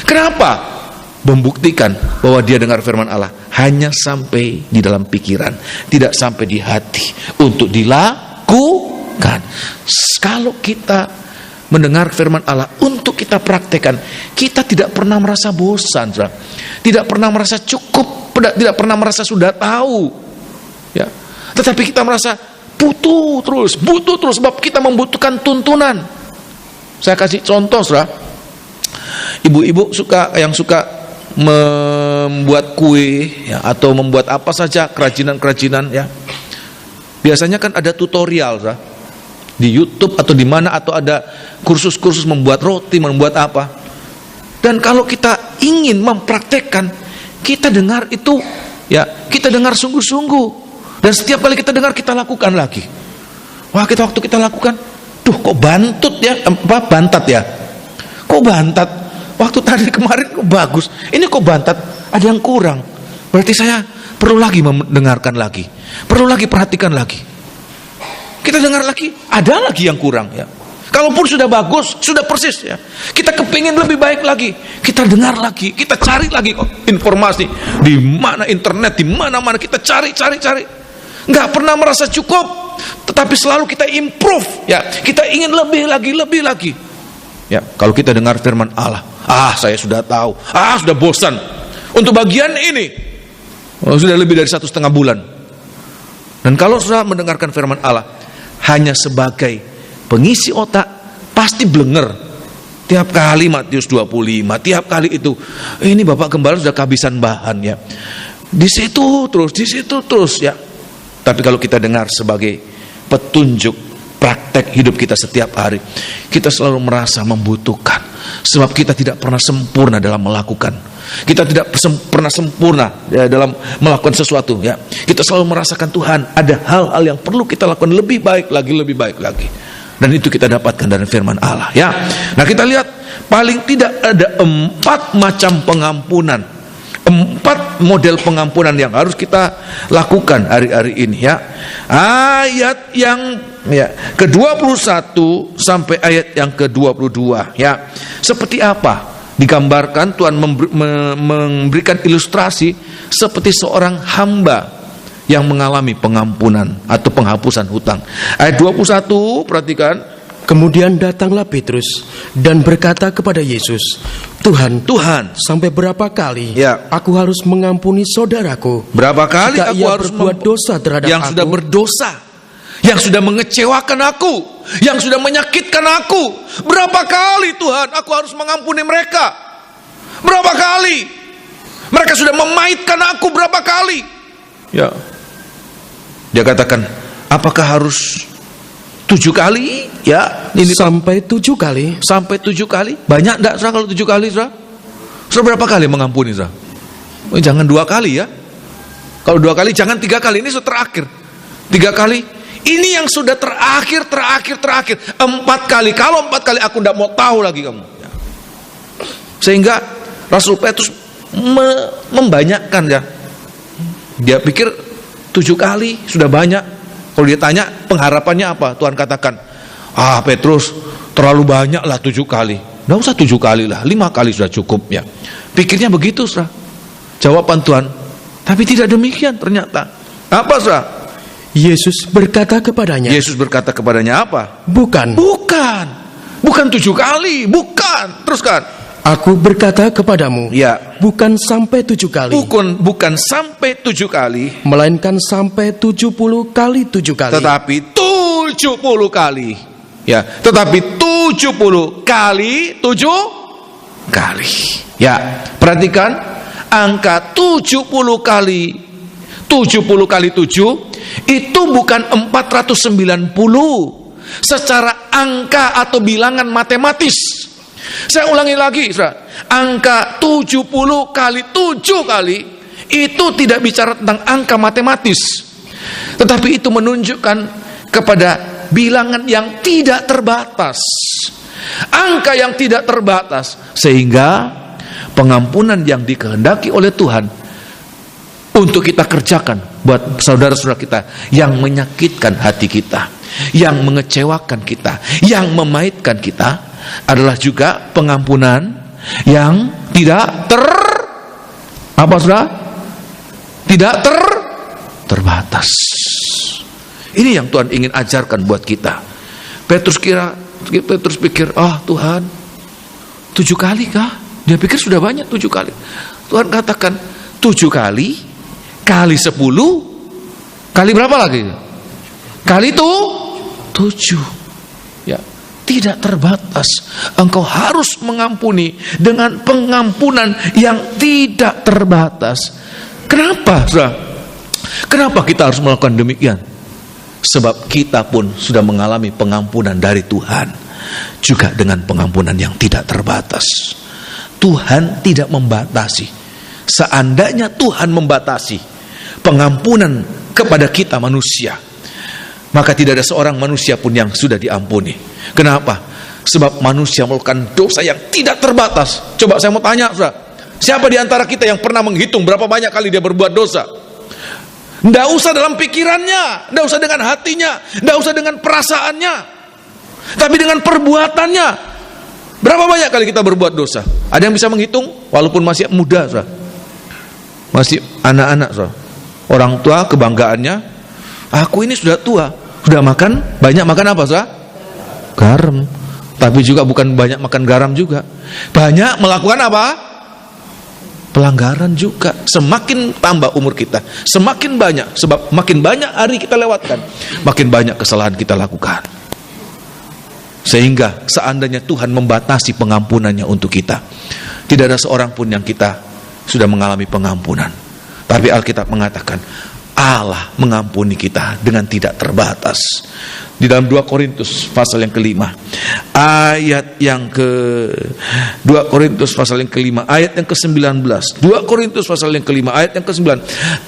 Kenapa? Membuktikan bahwa dia dengar firman Allah hanya sampai di dalam pikiran, tidak sampai di hati untuk dilakukan. Kalau kita mendengar firman Allah untuk kita praktekkan, kita tidak pernah merasa bosan, tidak pernah merasa cukup, tidak pernah merasa sudah tahu, ya. Tetapi kita merasa butuh terus, sebab kita membutuhkan tuntunan. Saya kasih contoh, saudara. Ibu-ibu yang suka membuat kue ya, atau membuat apa saja kerajinan ya. Biasanya kan ada tutorial, saudara, di YouTube atau di mana, atau ada kursus-kursus membuat roti, membuat apa. Dan kalau kita ingin mempraktekkan, kita dengar itu ya, kita dengar sungguh-sungguh. Dan setiap kali kita dengar, kita lakukan lagi. Wah, waktu kita lakukan, kok bantat ya? Kok bantat? Waktu tadi kemarin kok bagus. Ini kok bantat? Ada yang kurang. Berarti saya perlu lagi mendengarkan lagi. Perlu lagi perhatikan lagi. Kita dengar lagi, ada lagi yang kurang ya. Kalaupun sudah bagus, sudah persis ya, kita kepingin lebih baik lagi, kita dengar lagi, kita cari lagi informasi di mana internet, di mana-mana kita cari. Nggak pernah merasa cukup, tetapi selalu kita improve ya, kita ingin lebih lagi ya. Kalau kita dengar firman Allah, saya sudah tahu, sudah bosan untuk bagian ini, sudah lebih dari 1,5 bulan. Dan kalau sudah mendengarkan firman Allah hanya sebagai pengisi otak, pasti blenger. Tiap kali Matius 25, tiap kali itu, ini Bapak Gembala sudah kehabisan bahan ya, di situ terus ya. Tapi kalau kita dengar sebagai petunjuk praktis praktek hidup kita setiap hari, kita selalu merasa membutuhkan. Sebab kita tidak pernah sempurna dalam melakukan. Kita tidak pernah sempurna dalam melakukan sesuatu. Ya, kita selalu merasakan Tuhan ada hal-hal yang perlu kita lakukan lebih baik lagi, lebih baik lagi. Dan itu kita dapatkan dari firman Allah. Ya, nah kita lihat paling tidak ada 4 macam pengampunan. 4 model pengampunan yang harus kita lakukan hari-hari ini, ya. Ayat yang ke-21 sampai ayat yang ke-22, ya. Seperti apa digambarkan Tuhan memberikan ilustrasi seperti seorang hamba yang mengalami pengampunan atau penghapusan hutang. Ayat 21, perhatikan. Kemudian datanglah Petrus dan berkata kepada Yesus, Tuhan, sampai berapa kali aku harus mengampuni saudaraku? Berapa kali jika aku ia harus berbuat dosa terhadap yang aku? Sudah berdosa, yang sudah mengecewakan aku, yang sudah menyakitkan aku. Berapa kali Tuhan aku harus mengampuni mereka? Berapa kali? Mereka sudah memaitkan aku berapa kali? Ya. Dia katakan, apakah harus 7 kali? Ya, ini sampai 7 kali. Sampai 7 kali? Banyak enggak, Saudara, kalau 7 kali, Saudara? Saudara berapa kali mengampuni, Saudara? Jangan 2 kali ya. Kalau 2 kali, jangan 3 kali. Ini sudah terakhir. 3 kali. Ini yang sudah terakhir. 4 kali. Kalau 4 kali aku tidak mau tahu lagi kamu. Ya. Sehingga Rasul Petrus membanyakkan, ya. Dia pikir 7 kali sudah banyak. Kalau dia tanya pengharapannya apa, Tuhan katakan, Petrus terlalu banyak lah 7 kali. Nggak usah 7 kali lah, 5 kali sudah cukup, ya. Pikirnya begitu, Saudara. Jawaban Tuhan, tapi tidak demikian ternyata. Apa, Saudara? Yesus berkata kepadanya apa? Bukan 7 kali, bukan. Teruskan. Aku berkata kepadamu, bukan sampai 7 kali. Bukan sampai 7 kali, melainkan sampai 70 kali 7 kali. Tetapi 70 kali. Ya, tetapi 70 kali 7 kali. Ya, perhatikan angka 70 kali 7 itu bukan 490 secara angka atau bilangan matematis. Saya ulangi lagi, Saudara. Angka 70 kali 7 kali itu tidak bicara tentang angka matematis, tetapi itu menunjukkan kepada bilangan yang tidak terbatas, angka yang tidak terbatas, sehingga pengampunan yang dikehendaki oleh Tuhan untuk kita kerjakan buat saudara-saudara kita yang menyakitkan hati kita, yang mengecewakan kita, yang memaitkan kita, adalah juga pengampunan yang tidak terbatas. Ini yang Tuhan ingin ajarkan buat kita. Petrus pikir, Tuhan 7 kali kah? Dia pikir sudah banyak 7 kali. Tuhan katakan 7 kali 10 kali berapa lagi? Kali itu 7. Ya. Tidak terbatas. Engkau harus mengampuni dengan pengampunan yang tidak terbatas. Kenapa, Saudara? Kenapa kita harus melakukan demikian? Sebab kita pun sudah mengalami pengampunan dari Tuhan, juga dengan pengampunan yang tidak terbatas. Tuhan tidak membatasi. Seandainya Tuhan membatasi pengampunan kepada kita manusia, maka tidak ada seorang manusia pun yang sudah diampuni. Kenapa? Sebab manusia melakukan dosa yang tidak terbatas. Coba saya mau tanya, Saudara, siapa di antara kita yang pernah menghitung berapa banyak kali dia berbuat dosa? Tidak usah dalam pikirannya, tidak usah dengan hatinya, tidak usah dengan perasaannya, tapi dengan perbuatannya. Berapa banyak kali kita berbuat dosa? Ada yang bisa menghitung? Walaupun masih muda, Saudara, masih anak-anak, Saudara. Orang tua kebanggaannya, aku ini sudah tua, sudah makan banyak, makan apa, Saudara? Garam. Tapi juga bukan banyak makan garam juga, banyak melakukan apa? Pelanggaran juga. Semakin tambah umur kita, semakin banyak. Sebab makin banyak hari kita lewatkan, makin banyak kesalahan kita lakukan. Sehingga seandainya Tuhan membatasi pengampunannya untuk kita, tidak ada seorang pun yang kita sudah mengalami pengampunan. Tapi Alkitab mengatakan Allah mengampuni kita dengan tidak terbatas. Di dalam 2 Korintus pasal yang kelima, ayat yang ke 2 Korintus pasal yang kelima, ayat yang ke-19. 2 Korintus pasal yang kelima, ayat yang ke-9.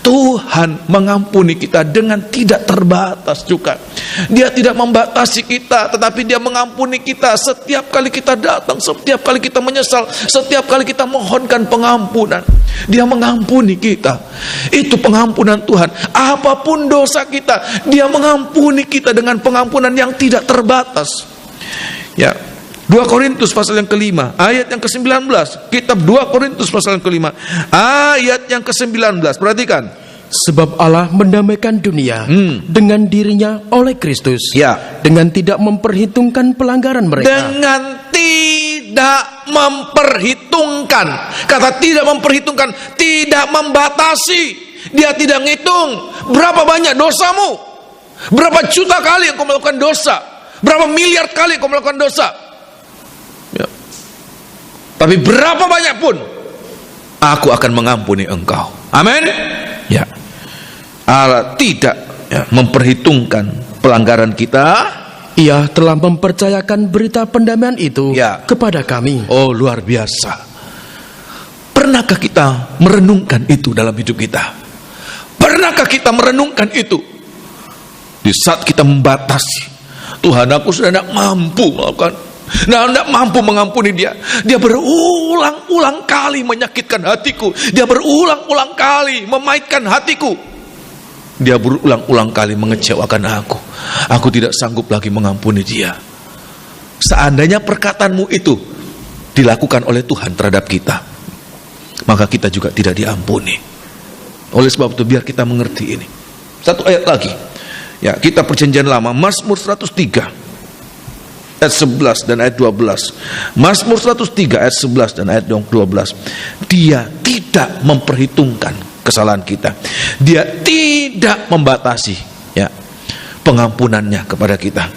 Tuhan mengampuni kita dengan tidak terbatas juga. Dia tidak membatasi kita, tetapi Dia mengampuni kita setiap kali kita datang, setiap kali kita menyesal, setiap kali kita mohonkan pengampunan. Dia mengampuni kita. Itu pengampunan Tuhan. Apapun dosa kita, Dia mengampuni kita dengan pengampunan yang tidak terbatas. Ya, 2 Korintus pasal yang kelima, ayat yang ke-19. Kitab 2 Korintus pasal yang kelima, ayat yang ke-19. Perhatikan. Sebab Allah mendamaikan dunia dengan dirinya oleh Kristus, dengan tidak memperhitungkan pelanggaran mereka. Dengan tidak memperhitungkan. Kata tidak memperhitungkan, tidak membatasi. Dia tidak ngitung berapa banyak dosamu, berapa juta kali engkau melakukan dosa, berapa miliar kali engkau melakukan dosa. Ya. Tapi berapa banyak pun aku akan mengampuni engkau. Amin. Ya. Allah tidak memperhitungkan pelanggaran kita. Ia telah mempercayakan berita pendamaian itu kepada kami. Oh, luar biasa. Pernahkah kita merenungkan itu dalam hidup kita? Pernahkah kita merenungkan itu? Di saat kita membatasi, Tuhan, aku sudah tidak mampu melakukan, tidak mampu mengampuni dia. Dia berulang-ulang kali menyakitkan hatiku. Dia berulang-ulang kali memaitkan hatiku. Dia berulang-ulang kali mengecewakan aku. Aku tidak sanggup lagi mengampuni dia. Seandainya perkataanmu itu dilakukan oleh Tuhan terhadap kita, maka kita juga tidak diampuni. Oleh sebab itu biar kita mengerti ini. Satu ayat lagi. Ya, kita perjanjian lama, Mazmur 103 ayat 11 dan ayat 12. Mazmur 103 ayat 11 dan ayat 12. Dia tidak memperhitungkan kesalahan kita. Dia tidak membatasi pengampunannya kepada kita,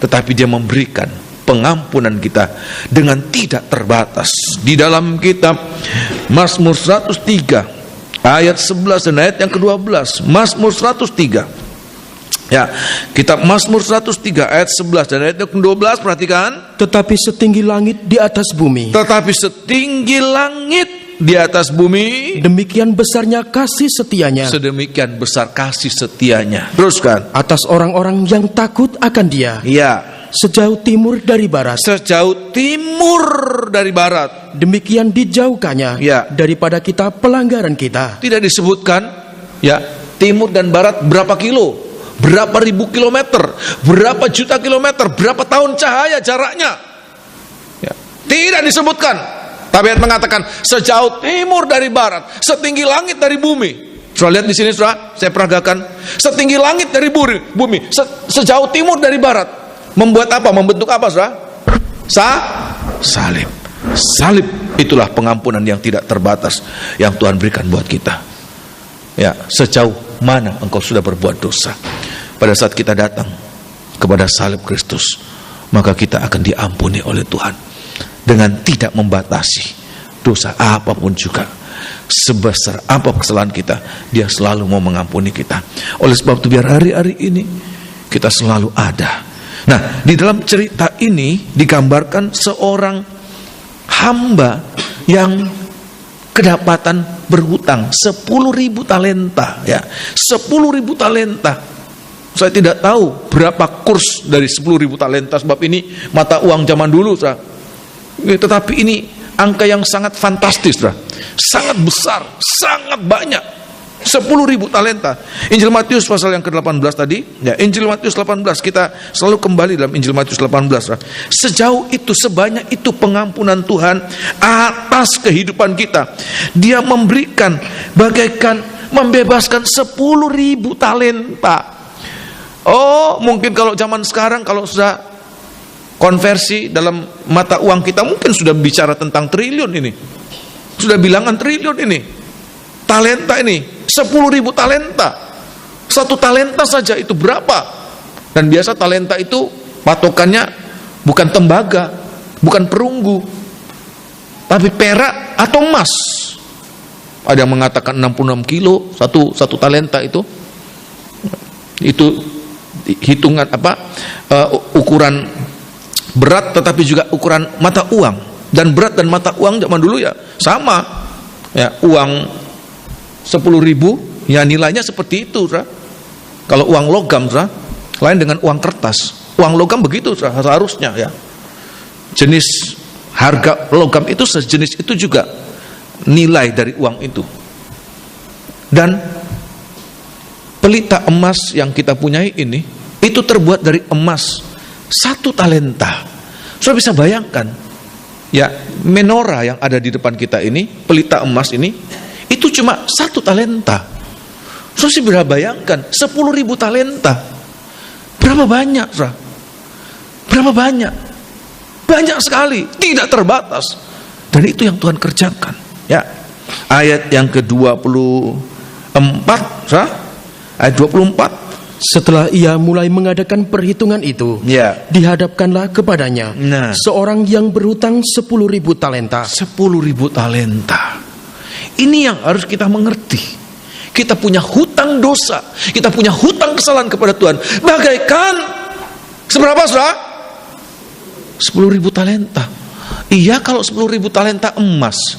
tetapi Dia memberikan pengampunan kita dengan tidak terbatas. Di dalam kitab Mazmur 103 ayat 11 dan ayat yang ke-12. Mazmur 103. Ya, kitab Mazmur 103 ayat 11 dan ayat yang ke-12, perhatikan. Tetapi setinggi langit di atas bumi. Tetapi setinggi langit di atas bumi, demikian besarnya kasih setianya. Sedemikian besar kasih setianya. Teruskan. Atas orang-orang yang takut akan Dia. Ya. Sejauh timur dari barat. Sejauh timur dari barat. Demikian dijauhkannya daripada kita pelanggaran kita. Tidak disebutkan timur dan barat berapa kilo, berapa ribu kilometer, berapa juta kilometer, berapa tahun cahaya jaraknya. Tidak disebutkan. Tapi ayat mengatakan sejauh timur dari barat, setinggi langit dari bumi. Saudara lihat di sini, saudara, saya peragakan setinggi langit dari bumi, sejauh timur dari barat. Membuat apa? Membentuk apa, saudara? Salib. Salib itulah pengampunan yang tidak terbatas yang Tuhan berikan buat kita. Ya, sejauh mana engkau sudah berbuat dosa, pada saat kita datang kepada salib Kristus, maka kita akan diampuni oleh Tuhan. Dengan tidak membatasi dosa apapun juga, sebesar apa kesalahan kita, Dia selalu mau mengampuni kita. Oleh sebab itu biar hari-hari ini kita selalu ada. Nah, di dalam cerita ini digambarkan seorang hamba yang kedapatan berhutang 10.000 talenta. Ya, 10.000 talenta. Saya tidak tahu berapa kurs dari 10.000 talenta, sebab ini mata uang zaman dulu, tetapi ini angka yang sangat fantastis, sangat besar, sangat banyak. 10.000 talenta. Injil Matius pasal yang ke-18 tadi, Injil Matius 18, kita selalu kembali dalam Injil Matius 18. Sejauh itu, sebanyak itu pengampunan Tuhan atas kehidupan kita. Dia memberikan bagaikan membebaskan 10.000 talenta. Oh, mungkin kalau zaman sekarang, kalau sudah konversi dalam mata uang kita, mungkin sudah bicara tentang triliun ini. Sudah bilangan triliun ini. Talenta ini, 10.000 talenta. Satu talenta saja itu berapa? Dan biasa talenta itu patokannya bukan tembaga, bukan perunggu, tapi perak atau emas. Ada yang mengatakan 66 kilo satu talenta itu. Itu hitungan ukuran berat, tetapi juga ukuran mata uang. Dan berat dan mata uang zaman dulu ya sama. Ya, uang 10.000 ya nilainya seperti itu, saudara. Kalau uang logam, saudara, lain dengan uang kertas. Uang logam begitu, saudara, seharusnya ya. Jenis harga logam itu sejenis itu juga nilai dari uang itu. Dan pelita emas yang kita punyai ini itu terbuat dari emas 1 talenta. Saudara bisa bayangkan ya, menora yang ada di depan kita ini, pelita emas ini, itu cuma 1 talenta. Saudara bisa bayangkan 10.000 talenta. Berapa banyak, saudara? Berapa banyak? Banyak sekali, tidak terbatas. Dan itu yang Tuhan kerjakan. Ya, ayat yang ke-24, saudara, ayat 24. Setelah ia mulai mengadakan perhitungan itu, dihadapkanlah kepadanya seorang yang berhutang 10.000 talenta. 10.000 talenta. Ini yang harus kita mengerti. Kita punya hutang dosa, kita punya hutang kesalahan kepada Tuhan. Bagaikan seberapa, saudara? 10.000 talenta. Iya, kalau 10.000 talenta emas,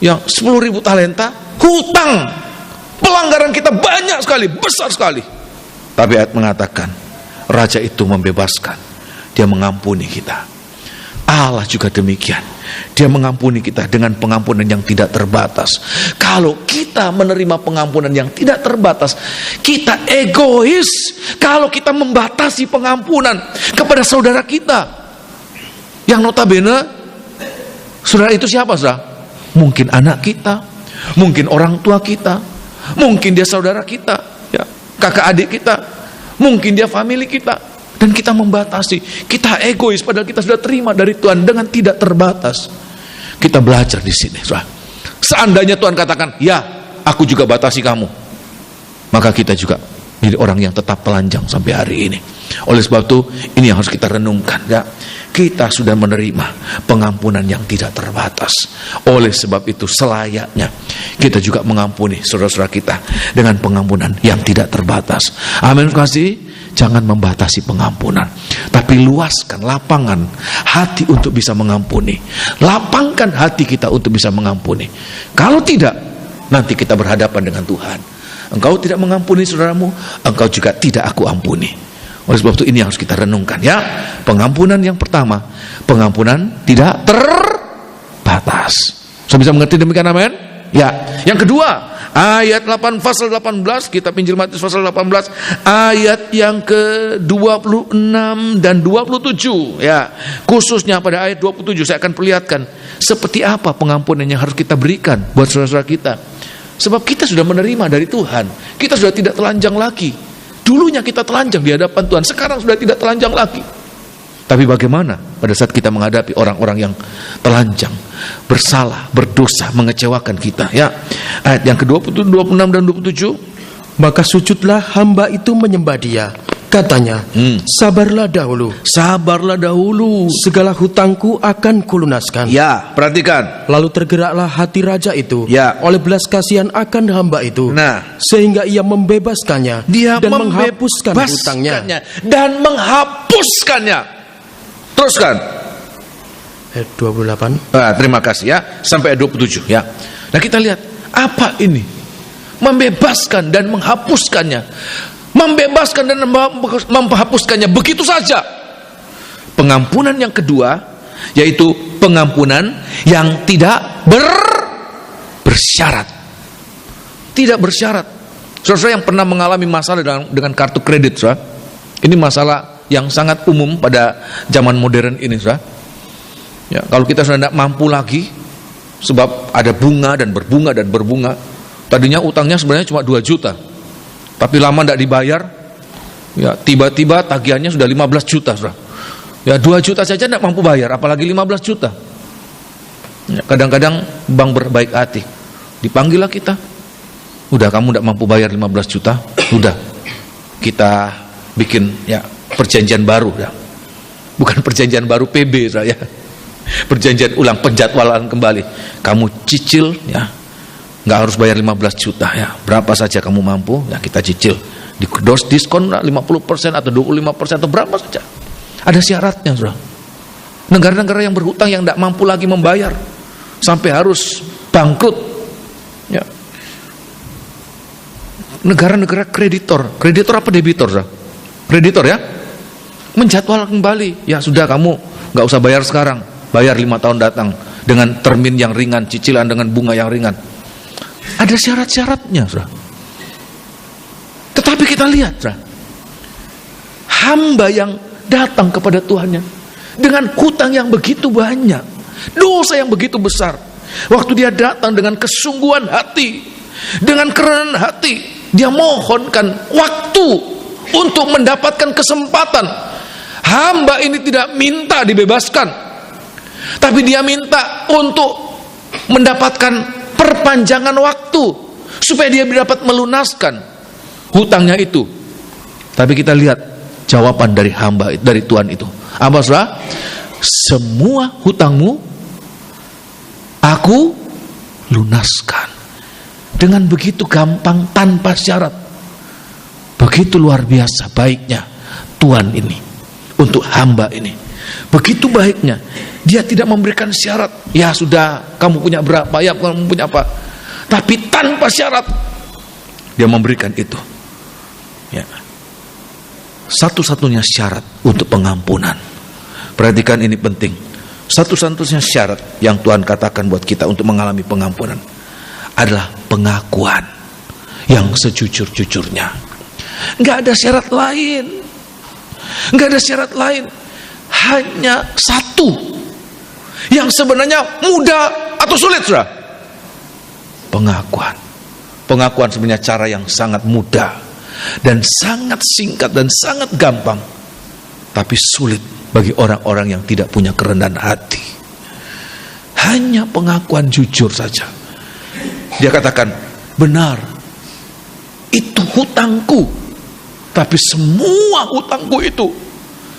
yang 10.000 talenta hutang, pelanggaran kita banyak sekali, besar sekali. Tapi ayat mengatakan raja itu membebaskan, dia mengampuni kita. Allah juga demikian, dia mengampuni kita dengan pengampunan yang tidak terbatas. Kalau kita menerima pengampunan yang tidak terbatas, kita egois kalau kita membatasi pengampunan kepada saudara kita, yang notabene saudara itu siapa, saudara? Mungkin anak kita, mungkin orang tua kita, mungkin dia saudara kita, ya, kakak adik kita, mungkin dia family kita. Dan kita membatasi, kita egois padahal kita sudah terima dari Tuhan dengan tidak terbatas. Kita belajar di sini, saudara. Seandainya Tuhan katakan, ya, aku juga batasi kamu, maka kita juga menjadi orang yang tetap telanjang sampai hari ini. Oleh sebab itu, ini yang harus kita renungkan, ya. Kita sudah menerima pengampunan yang tidak terbatas. Oleh sebab itu, selayaknya kita juga mengampuni saudara-saudara kita dengan pengampunan yang tidak terbatas. Amin. Terima kasih. Jangan membatasi pengampunan, tapi luaskan lapangan hati untuk bisa mengampuni. Lapangkan hati kita untuk bisa mengampuni. Kalau tidak, nanti kita berhadapan dengan Tuhan. Engkau tidak mengampuni saudaramu, engkau juga tidak aku ampuni. Oleh sebab itu, ini harus kita renungkan, ya. Pengampunan yang pertama, pengampunan tidak terbatas. Saya bisa mengerti demikian, amin? Ya. Yang kedua, ayat 8 pasal 18, kita pinjil Matius pasal 18 ayat yang ke-26 dan 27, ya. Khususnya pada ayat 27 saya akan perlihatkan seperti apa pengampunan yang harus kita berikan buat saudara-saudara kita. Sebab kita sudah menerima dari Tuhan, kita sudah tidak telanjang lagi. Dulunya kita telanjang di hadapan Tuhan, sekarang sudah tidak telanjang lagi. Tapi bagaimana pada saat kita menghadapi orang-orang yang telanjang, bersalah, berdosa, mengecewakan kita, ya. Ayat yang ke-26 dan 27. Maka sujudlah hamba itu menyembah dia. Katanya, sabarlah dahulu. Sabarlah dahulu. Segala hutangku akan kulunaskan. Ya, perhatikan. Lalu tergeraklah hati raja itu, ya, oleh belas kasihan akan hamba itu. Nah, sehingga ia membebaskannya, dia dan menghapuskan hutangnya. Dan menghapuskannya. Teruskan. Ayat 28. Terima kasih, ya. Sampai ayat 27, ya. Nah, kita lihat apa ini? Membebaskan dan menghapuskannya. Membebaskan dan menghapuskannya begitu saja. Pengampunan yang kedua, yaitu pengampunan yang tidak bersyarat. Tidak bersyarat. Saudara yang pernah mengalami masalah dengan kartu kredit, saudara, ini masalah yang sangat umum pada zaman modern ini, saudara. Ya, kalau kita sudah tidak mampu lagi, sebab ada bunga dan berbunga dan berbunga. Tadinya utangnya sebenarnya cuma 2 juta. Tapi lama tidak dibayar, ya, tiba-tiba tagihannya sudah 15 juta, saudara. Ya, 2 juta saja tidak mampu bayar, apalagi 15 juta. Ya, kadang-kadang bank berbaik hati, dipanggillah kita. Udah, kamu tidak mampu bayar 15 juta, udah, kita bikin, ya, perjanjian baru, ya. Bukan perjanjian baru PB, saudara, ya. Perjanjian ulang, penjadwalan kembali. Kamu cicil, ya. Nggak harus bayar 15 juta, ya. Berapa saja kamu mampu, ya, kita cicil. diskon 50% atau 25% atau berapa saja. Ada syaratnya, saudara. Negara-negara yang berhutang yang tidak mampu lagi membayar sampai harus bangkrut, ya. Negara-negara kreditor apa debitor, saudara? Kreditor, ya, menjadwal kembali. Ya sudah, kamu nggak usah bayar sekarang, bayar 5 tahun datang dengan termin yang ringan, cicilan dengan bunga yang ringan. Ada syarat-syaratnya, saudara. Tetapi kita lihat, saudara, hamba yang datang kepada Tuhannya dengan hutang yang begitu banyak, dosa yang begitu besar, waktu dia datang dengan kesungguhan hati, dengan kerenan hati, dia mohonkan waktu untuk mendapatkan kesempatan. Hamba ini tidak minta dibebaskan, tapi dia minta untuk mendapatkan perpanjangan waktu supaya dia dapat melunaskan hutangnya itu. Tapi kita lihat jawaban dari hamba, dari Tuhan itu. Apa, saudara? Semua hutangmu aku lunaskan. Dengan begitu gampang, tanpa syarat. Begitu luar biasa baiknya Tuhan ini untuk hamba ini. Begitu baiknya. Dia tidak memberikan syarat. Ya sudah, kamu punya berapa? Ya, kamu punya apa? Tapi tanpa syarat dia memberikan itu. Ya. Satu-satunya syarat untuk pengampunan. Perhatikan, ini penting. Satu-satunya syarat yang Tuhan katakan buat kita untuk mengalami pengampunan adalah pengakuan yang sejujur-jujurnya. Enggak ada syarat lain. Enggak ada syarat lain. Hanya satu yang sebenarnya mudah atau sulit, saudara. Pengakuan. Pengakuan sebenarnya cara yang sangat mudah dan sangat singkat dan sangat gampang, tapi sulit bagi orang-orang yang tidak punya kerendahan hati. Hanya pengakuan jujur saja. Dia katakan, benar, itu hutangku, tapi semua hutangku itu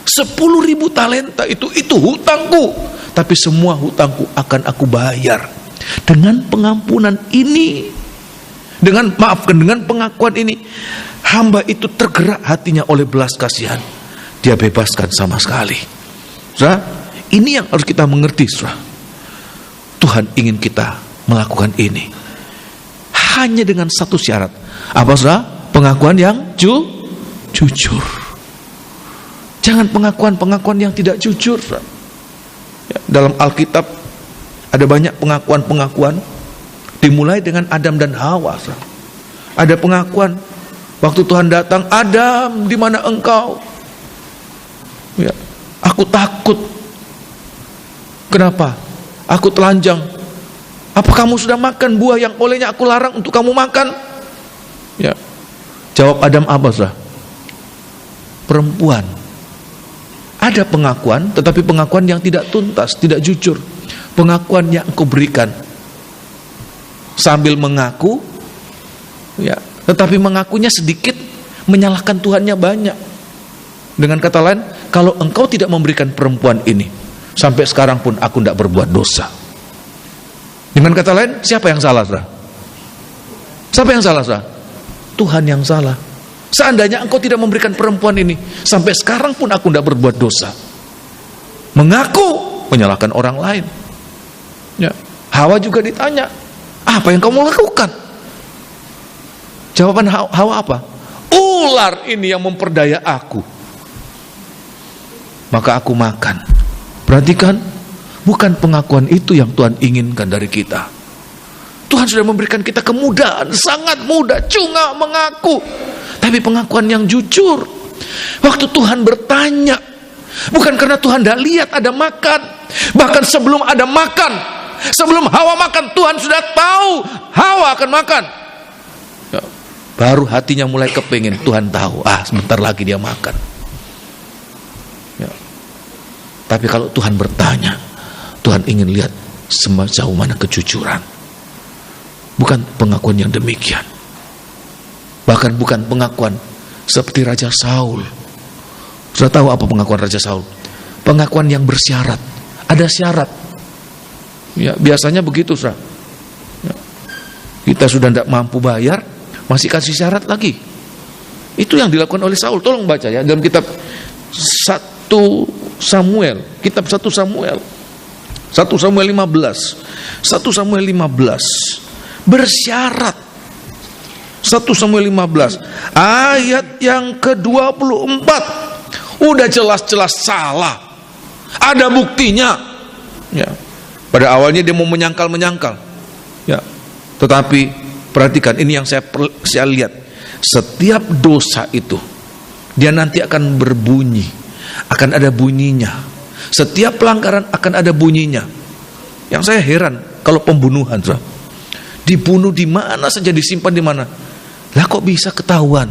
10.000 talenta itu hutangku, tapi semua hutangku akan aku bayar. Dengan pengampunan ini, dengan pengakuan ini, hamba itu tergerak hatinya oleh belas kasihan. Dia bebaskan sama sekali. Saudara, ini yang harus kita mengerti, saudara. Tuhan ingin kita melakukan ini. Hanya dengan satu syarat. Apa, saudara? Pengakuan yang jujur. Jangan pengakuan-pengakuan yang tidak jujur, saudara. Ya, dalam Alkitab ada banyak pengakuan-pengakuan. Dimulai dengan Adam dan Hawa, saudara. Ada pengakuan waktu Tuhan datang, Adam, di mana engkau? Ya, aku takut. Kenapa? Aku telanjang. Apa kamu sudah makan buah yang olehnya aku larang untuk kamu makan? Ya. Jawab Adam apa, saudara? Perempuan. Ada pengakuan, tetapi pengakuan yang tidak tuntas, tidak jujur. Pengakuan yang engkau berikan sambil mengaku, ya, tetapi mengakunya sedikit, menyalahkan Tuhannya banyak. Dengan kata lain, kalau engkau tidak memberikan perempuan ini, sampai sekarang pun aku tidak berbuat dosa. Dengan kata lain, siapa yang salah, saudara? Siapa yang salah, saudara? Tuhan yang salah. Seandainya engkau tidak memberikan perempuan ini, sampai sekarang pun aku tidak berbuat dosa. Mengaku, menyalahkan orang lain. Ya. Hawa juga ditanya, apa yang kamu lakukan? Jawaban Hawa apa? Ular ini yang memperdaya aku, maka aku makan. Perhatikan, bukan pengakuan itu yang Tuhan inginkan dari kita. Tuhan sudah memberikan kita kemudahan, sangat mudah, cuma mengaku. Tapi pengakuan yang jujur. Waktu Tuhan bertanya, bukan karena Tuhan tidak lihat ada makan. Bahkan sebelum ada makan, sebelum Hawa makan, Tuhan sudah tahu Hawa akan makan. Ya, baru hatinya mulai kepingin. Tuhan tahu, sebentar lagi dia makan. Ya. Tapi kalau Tuhan bertanya, Tuhan ingin lihat sejauh mana kejujuran. Bukan pengakuan yang demikian. Bahkan bukan pengakuan seperti Raja Saul. Sudah tahu apa pengakuan Raja Saul? Pengakuan yang bersyarat. Ada syarat. Ya, biasanya begitu, saudara. Ya. Kita sudah tidak mampu bayar, masih kasih syarat lagi. Itu yang dilakukan oleh Saul. Tolong baca ya dalam kitab 1 Samuel, kitab 1 Samuel 15. 1 Samuel 15 bersyarat. 1 Samuel 15 ayat yang ke-24 udah jelas-jelas salah. Ada buktinya. Ya. Pada awalnya dia mau menyangkal. Ya. Tetapi perhatikan, ini yang saya lihat. Setiap dosa itu dia nanti akan berbunyi, akan ada bunyinya. Setiap pelanggaran akan ada bunyinya. Yang saya heran kalau pembunuhan, dibunuh di mana saja, disimpan di mana. Lah kok bisa ketahuan?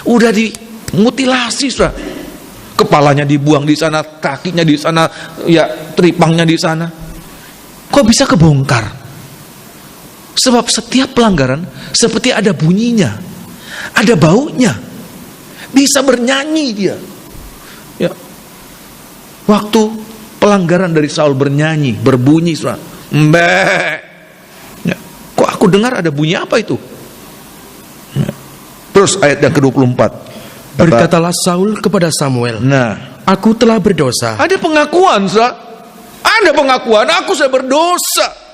Udah dimutilasi, kepalanya dibuang di sana, kakinya di sana, ya teripangnya di sana. Kok bisa kebongkar? Sebab setiap pelanggaran seperti ada bunyinya, ada baunya, bisa bernyanyi dia. Ya. Waktu pelanggaran dari Saul bernyanyi, berbunyi, mbek. Ya. Kok aku dengar ada bunyi apa itu? Ya. Terus ayat yang ke-24. Berkatalah Saul kepada Samuel, nah, aku telah berdosa. Ada pengakuan, ada pengakuan, aku sudah berdosa.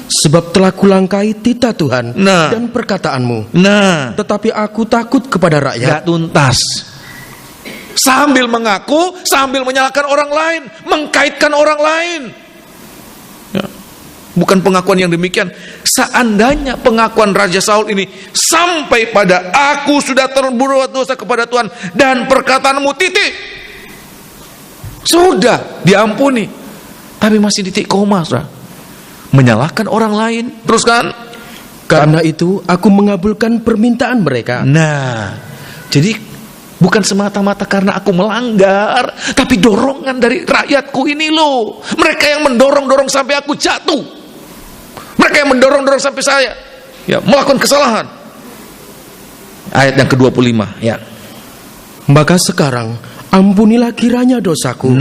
Sebab telah kulangkai titah Tuhan dan perkataanmu. Tetapi aku takut kepada rakyat. Gak tuntas. Sambil mengaku, sambil menyalahkan orang lain, mengkaitkan orang lain. Ya. Bukan pengakuan yang demikian. Seandainya pengakuan Raja Saul ini sampai pada aku sudah berbuat dosa kepada Tuhan dan perkataanmu titik, sudah diampuni. Tapi masih titik koma, menyalahkan orang lain, terus kan? Karena itu aku mengabulkan permintaan mereka. Nah, jadi bukan semata-mata karena aku melanggar, tapi dorongan dari rakyatku ini loh. Mereka yang mendorong-dorong sampai aku jatuh. Mereka yang mendorong-dorong sampai saya melakukan kesalahan. Ayat yang ke-25 ya. Maka sekarang ampunilah kiranya dosaku.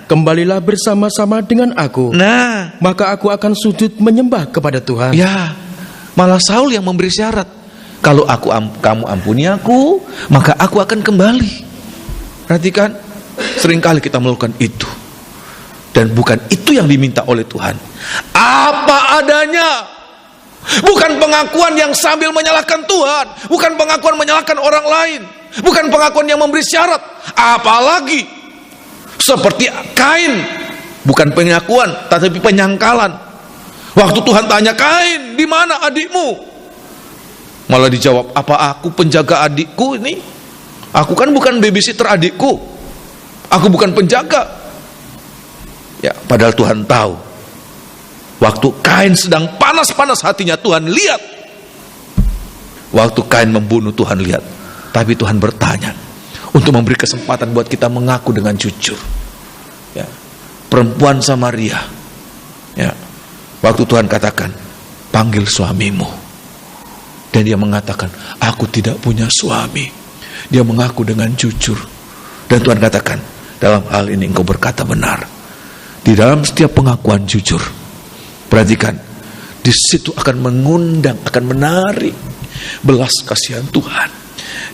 Kembalilah bersama-sama dengan aku. Maka aku akan sujud menyembah kepada Tuhan. Ya, malah Saul yang memberi syarat. Kalau kamu ampuni aku, maka aku akan kembali. Perhatikan, seringkali kita melakukan itu. Dan bukan itu yang diminta oleh Tuhan. Apa adanya. Bukan pengakuan yang sambil menyalahkan Tuhan. Bukan pengakuan menyalahkan orang lain. Bukan pengakuan yang memberi syarat. Apalagi seperti Kain, bukan pengakuan, tetapi penyangkalan. Waktu Tuhan tanya, Kain, di mana adikmu? Malah dijawab, apa aku penjaga adikku ini? Aku kan bukan babysitter adikku. Aku bukan penjaga. Ya, padahal Tuhan tahu. Waktu Kain sedang panas-panas hatinya, Tuhan lihat. Waktu Kain membunuh, Tuhan lihat. Tapi Tuhan bertanya, untuk memberi kesempatan buat kita mengaku dengan jujur. Ya. Perempuan Samaria. Ya. Waktu Tuhan katakan, panggil suamimu. Dan dia mengatakan, aku tidak punya suami. Dia mengaku dengan jujur. Dan Tuhan katakan, dalam hal ini engkau berkata benar. Di dalam setiap pengakuan jujur, perhatikan, di situ akan mengundang, akan menarik belas kasihan Tuhan.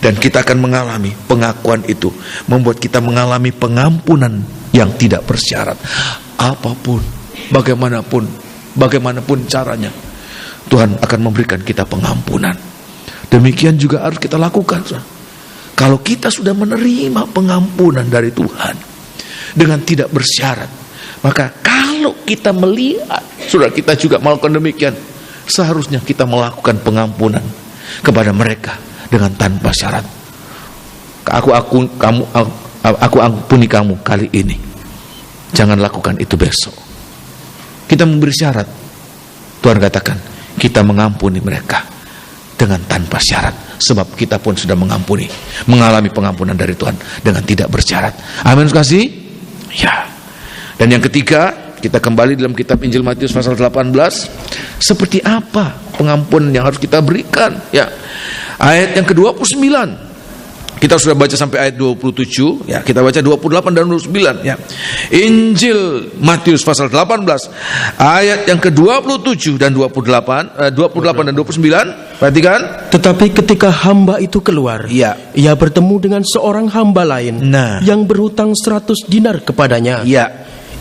Dan kita akan mengalami pengakuan itu, membuat kita mengalami pengampunan yang tidak bersyarat. Apapun, bagaimanapun caranya, Tuhan akan memberikan kita pengampunan. Demikian juga harus kita lakukan. Kalau kita sudah menerima pengampunan dari Tuhan dengan tidak bersyarat, maka kalau kita melihat saudara kita juga melakukan demikian, seharusnya kita melakukan pengampunan kepada mereka dengan tanpa syarat. Aku ampuni kamu kali ini. Jangan lakukan itu besok. Kita memberi syarat. Tuhan katakan, kita mengampuni mereka dengan tanpa syarat. Sebab kita pun sudah mengalami pengampunan dari Tuhan dengan tidak bersyarat. Amin, kasih. Ya. Dan yang ketiga, kita kembali dalam kitab Injil Matius pasal 18. Seperti apa pengampunan yang harus kita berikan? Ya. Ayat yang ke-29. kita sudah baca sampai ayat 27 ya, kita baca 28 dan 29 ya. Injil Matius pasal 18 ayat yang ke-27 dan 28 dan 29. Perhatikan. Tetapi ketika hamba itu keluar, ia bertemu dengan seorang hamba lain yang berhutang 100 dinar kepadanya.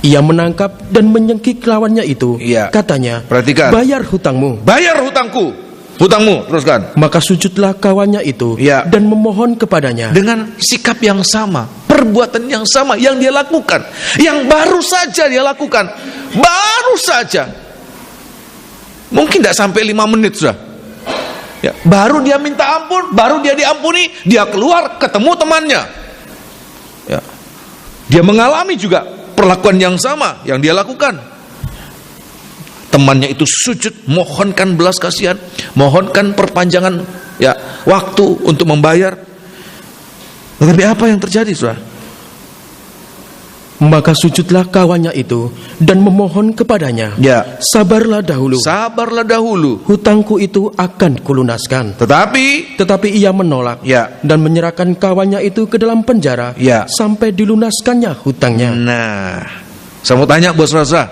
Ia menangkap dan menyengkik lawannya itu. Katanya, perhatikan, bayar hutangmu. Bayar hutangmu, teruskan. Maka sujudlah kawannya itu dan memohon kepadanya dengan sikap yang sama, perbuatan yang sama yang dia lakukan, yang baru saja dia lakukan, baru saja. Mungkin tidak sampai 5 menit sudah. Ya, baru dia minta ampun, baru dia diampuni, dia keluar ketemu temannya. Ya. Dia mengalami juga perlakuan yang sama yang dia lakukan. Temannya itu sujud, mohonkan belas kasihan, mohonkan perpanjangan waktu untuk membayar. Tetapi apa yang terjadi, saudara? Maka sujudlah kawannya itu dan memohon kepadanya, sabarlah dahulu, hutangku itu akan kulunaskan. Tetapi ia menolak dan menyerahkan kawannya itu ke dalam penjara sampai dilunaskannya hutangnya. Nah, saya mau tanya buat saudara,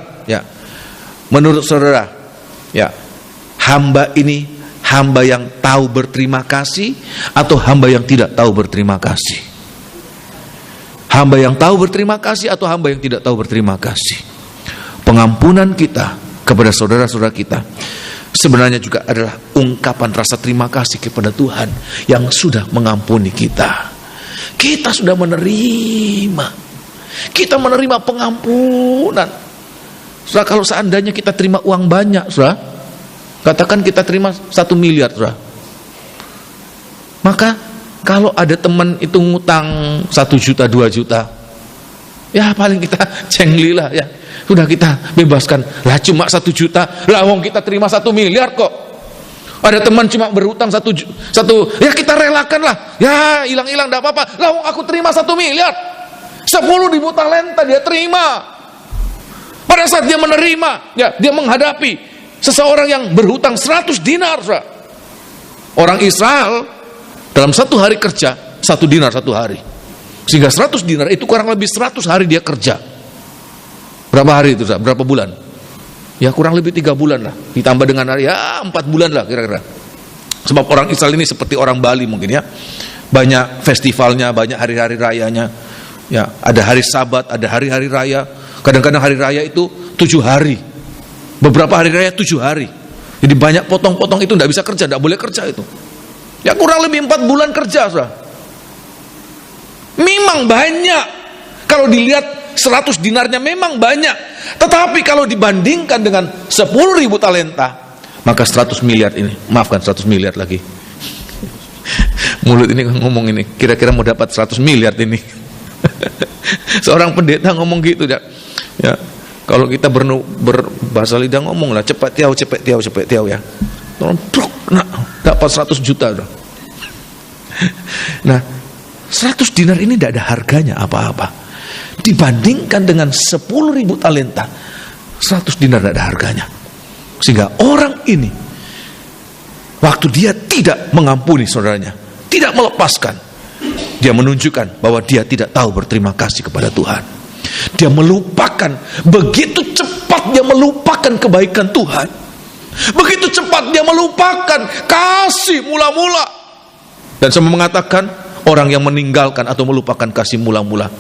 menurut saudara, hamba ini hamba yang tahu berterima kasih atau hamba yang tidak tahu berterima kasih? Hamba yang tahu berterima kasih atau hamba yang tidak tahu berterima kasih? Pengampunan kita kepada saudara-saudara kita sebenarnya juga adalah ungkapan rasa terima kasih kepada Tuhan yang sudah mengampuni kita. Kita sudah menerima pengampunan. Saudara, kalau seandainya kita terima uang banyak, saudara, katakan kita terima 1 miliar, saudara, maka kalau ada teman itu ngutang 1 juta, 2 juta, ya paling kita cenglilah, ya sudah kita bebaskan. Lah cuma 1 juta, lah wong kita terima 1 miliar kok. Ada teman cuma berutang 1 ya kita relakan lah, ya hilang-hilang enggak apa-apa. Lah wong aku terima 1 miliar, 10.000 talenta dia terima. Pada saat dia menerima, dia menghadapi seseorang yang berhutang 100 dinar. Orang Israel dalam 1 hari kerja 1 dinar 1 hari, sehingga 100 dinar itu kurang lebih 100 hari dia kerja. Berapa hari itu? Berapa bulan? Ya kurang lebih 3 bulan lah, ditambah dengan hari 4 bulan lah kira-kira. Sebab orang Israel ini seperti orang Bali mungkin, banyak festivalnya, banyak hari-hari rayanya. Ya, ada hari Sabat, ada hari-hari raya. Kadang-kadang hari raya itu 7 hari, beberapa hari raya 7 hari. Jadi banyak potong-potong itu tidak bisa kerja, tidak boleh kerja itu. Ya kurang lebih 4 bulan kerja, saudara. Memang banyak. Kalau dilihat 100 dinarnya memang banyak. Tetapi kalau dibandingkan dengan 10.000 talenta, maka 100 miliar ini, maafkan 100 miliar lagi. Mulut ini ngomong ini, kira-kira mau dapat 100 miliar ini. Seorang pendeta ngomong gitu, ya. Kalau kita berbahasa lidah ngomong lah, cepet tiaw ya. Dapat 100 juta. Nah, 100 dinar ini tidak ada harganya apa-apa dibandingkan dengan 10.000 talenta. 100 dinar tidak ada harganya. Sehingga orang ini, waktu dia tidak mengampuni saudaranya, tidak melepaskan, dia menunjukkan bahwa dia tidak tahu berterima kasih kepada Tuhan. Dia melupakan, begitu cepat dia melupakan kebaikan Tuhan. Begitu cepat dia melupakan kasih mula-mula. Dan saya mengatakan, orang yang meninggalkan atau melupakan kasih mula-mula,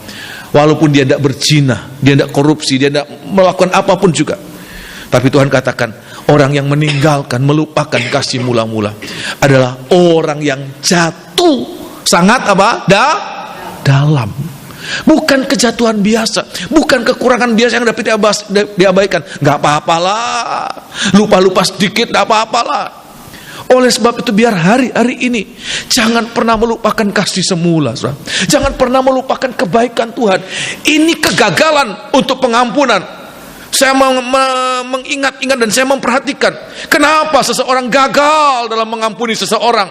walaupun dia tidak berzina, dia tidak korupsi, dia tidak melakukan apapun juga, tapi Tuhan katakan, orang yang meninggalkan, melupakan kasih mula-mula adalah orang yang jatuh sangat dalam. Bukan kejatuhan biasa, bukan kekurangan biasa yang dapat diabaikan. Nggak apa-apalah, lupa-lupa sedikit, nggak apa-apalah. Oleh sebab itu, biar hari-hari ini jangan pernah melupakan kasih semula, saudara. Jangan pernah melupakan kebaikan Tuhan. Ini kegagalan untuk pengampunan. Saya mengingat-ingat dan saya memperhatikan, kenapa seseorang gagal dalam mengampuni seseorang.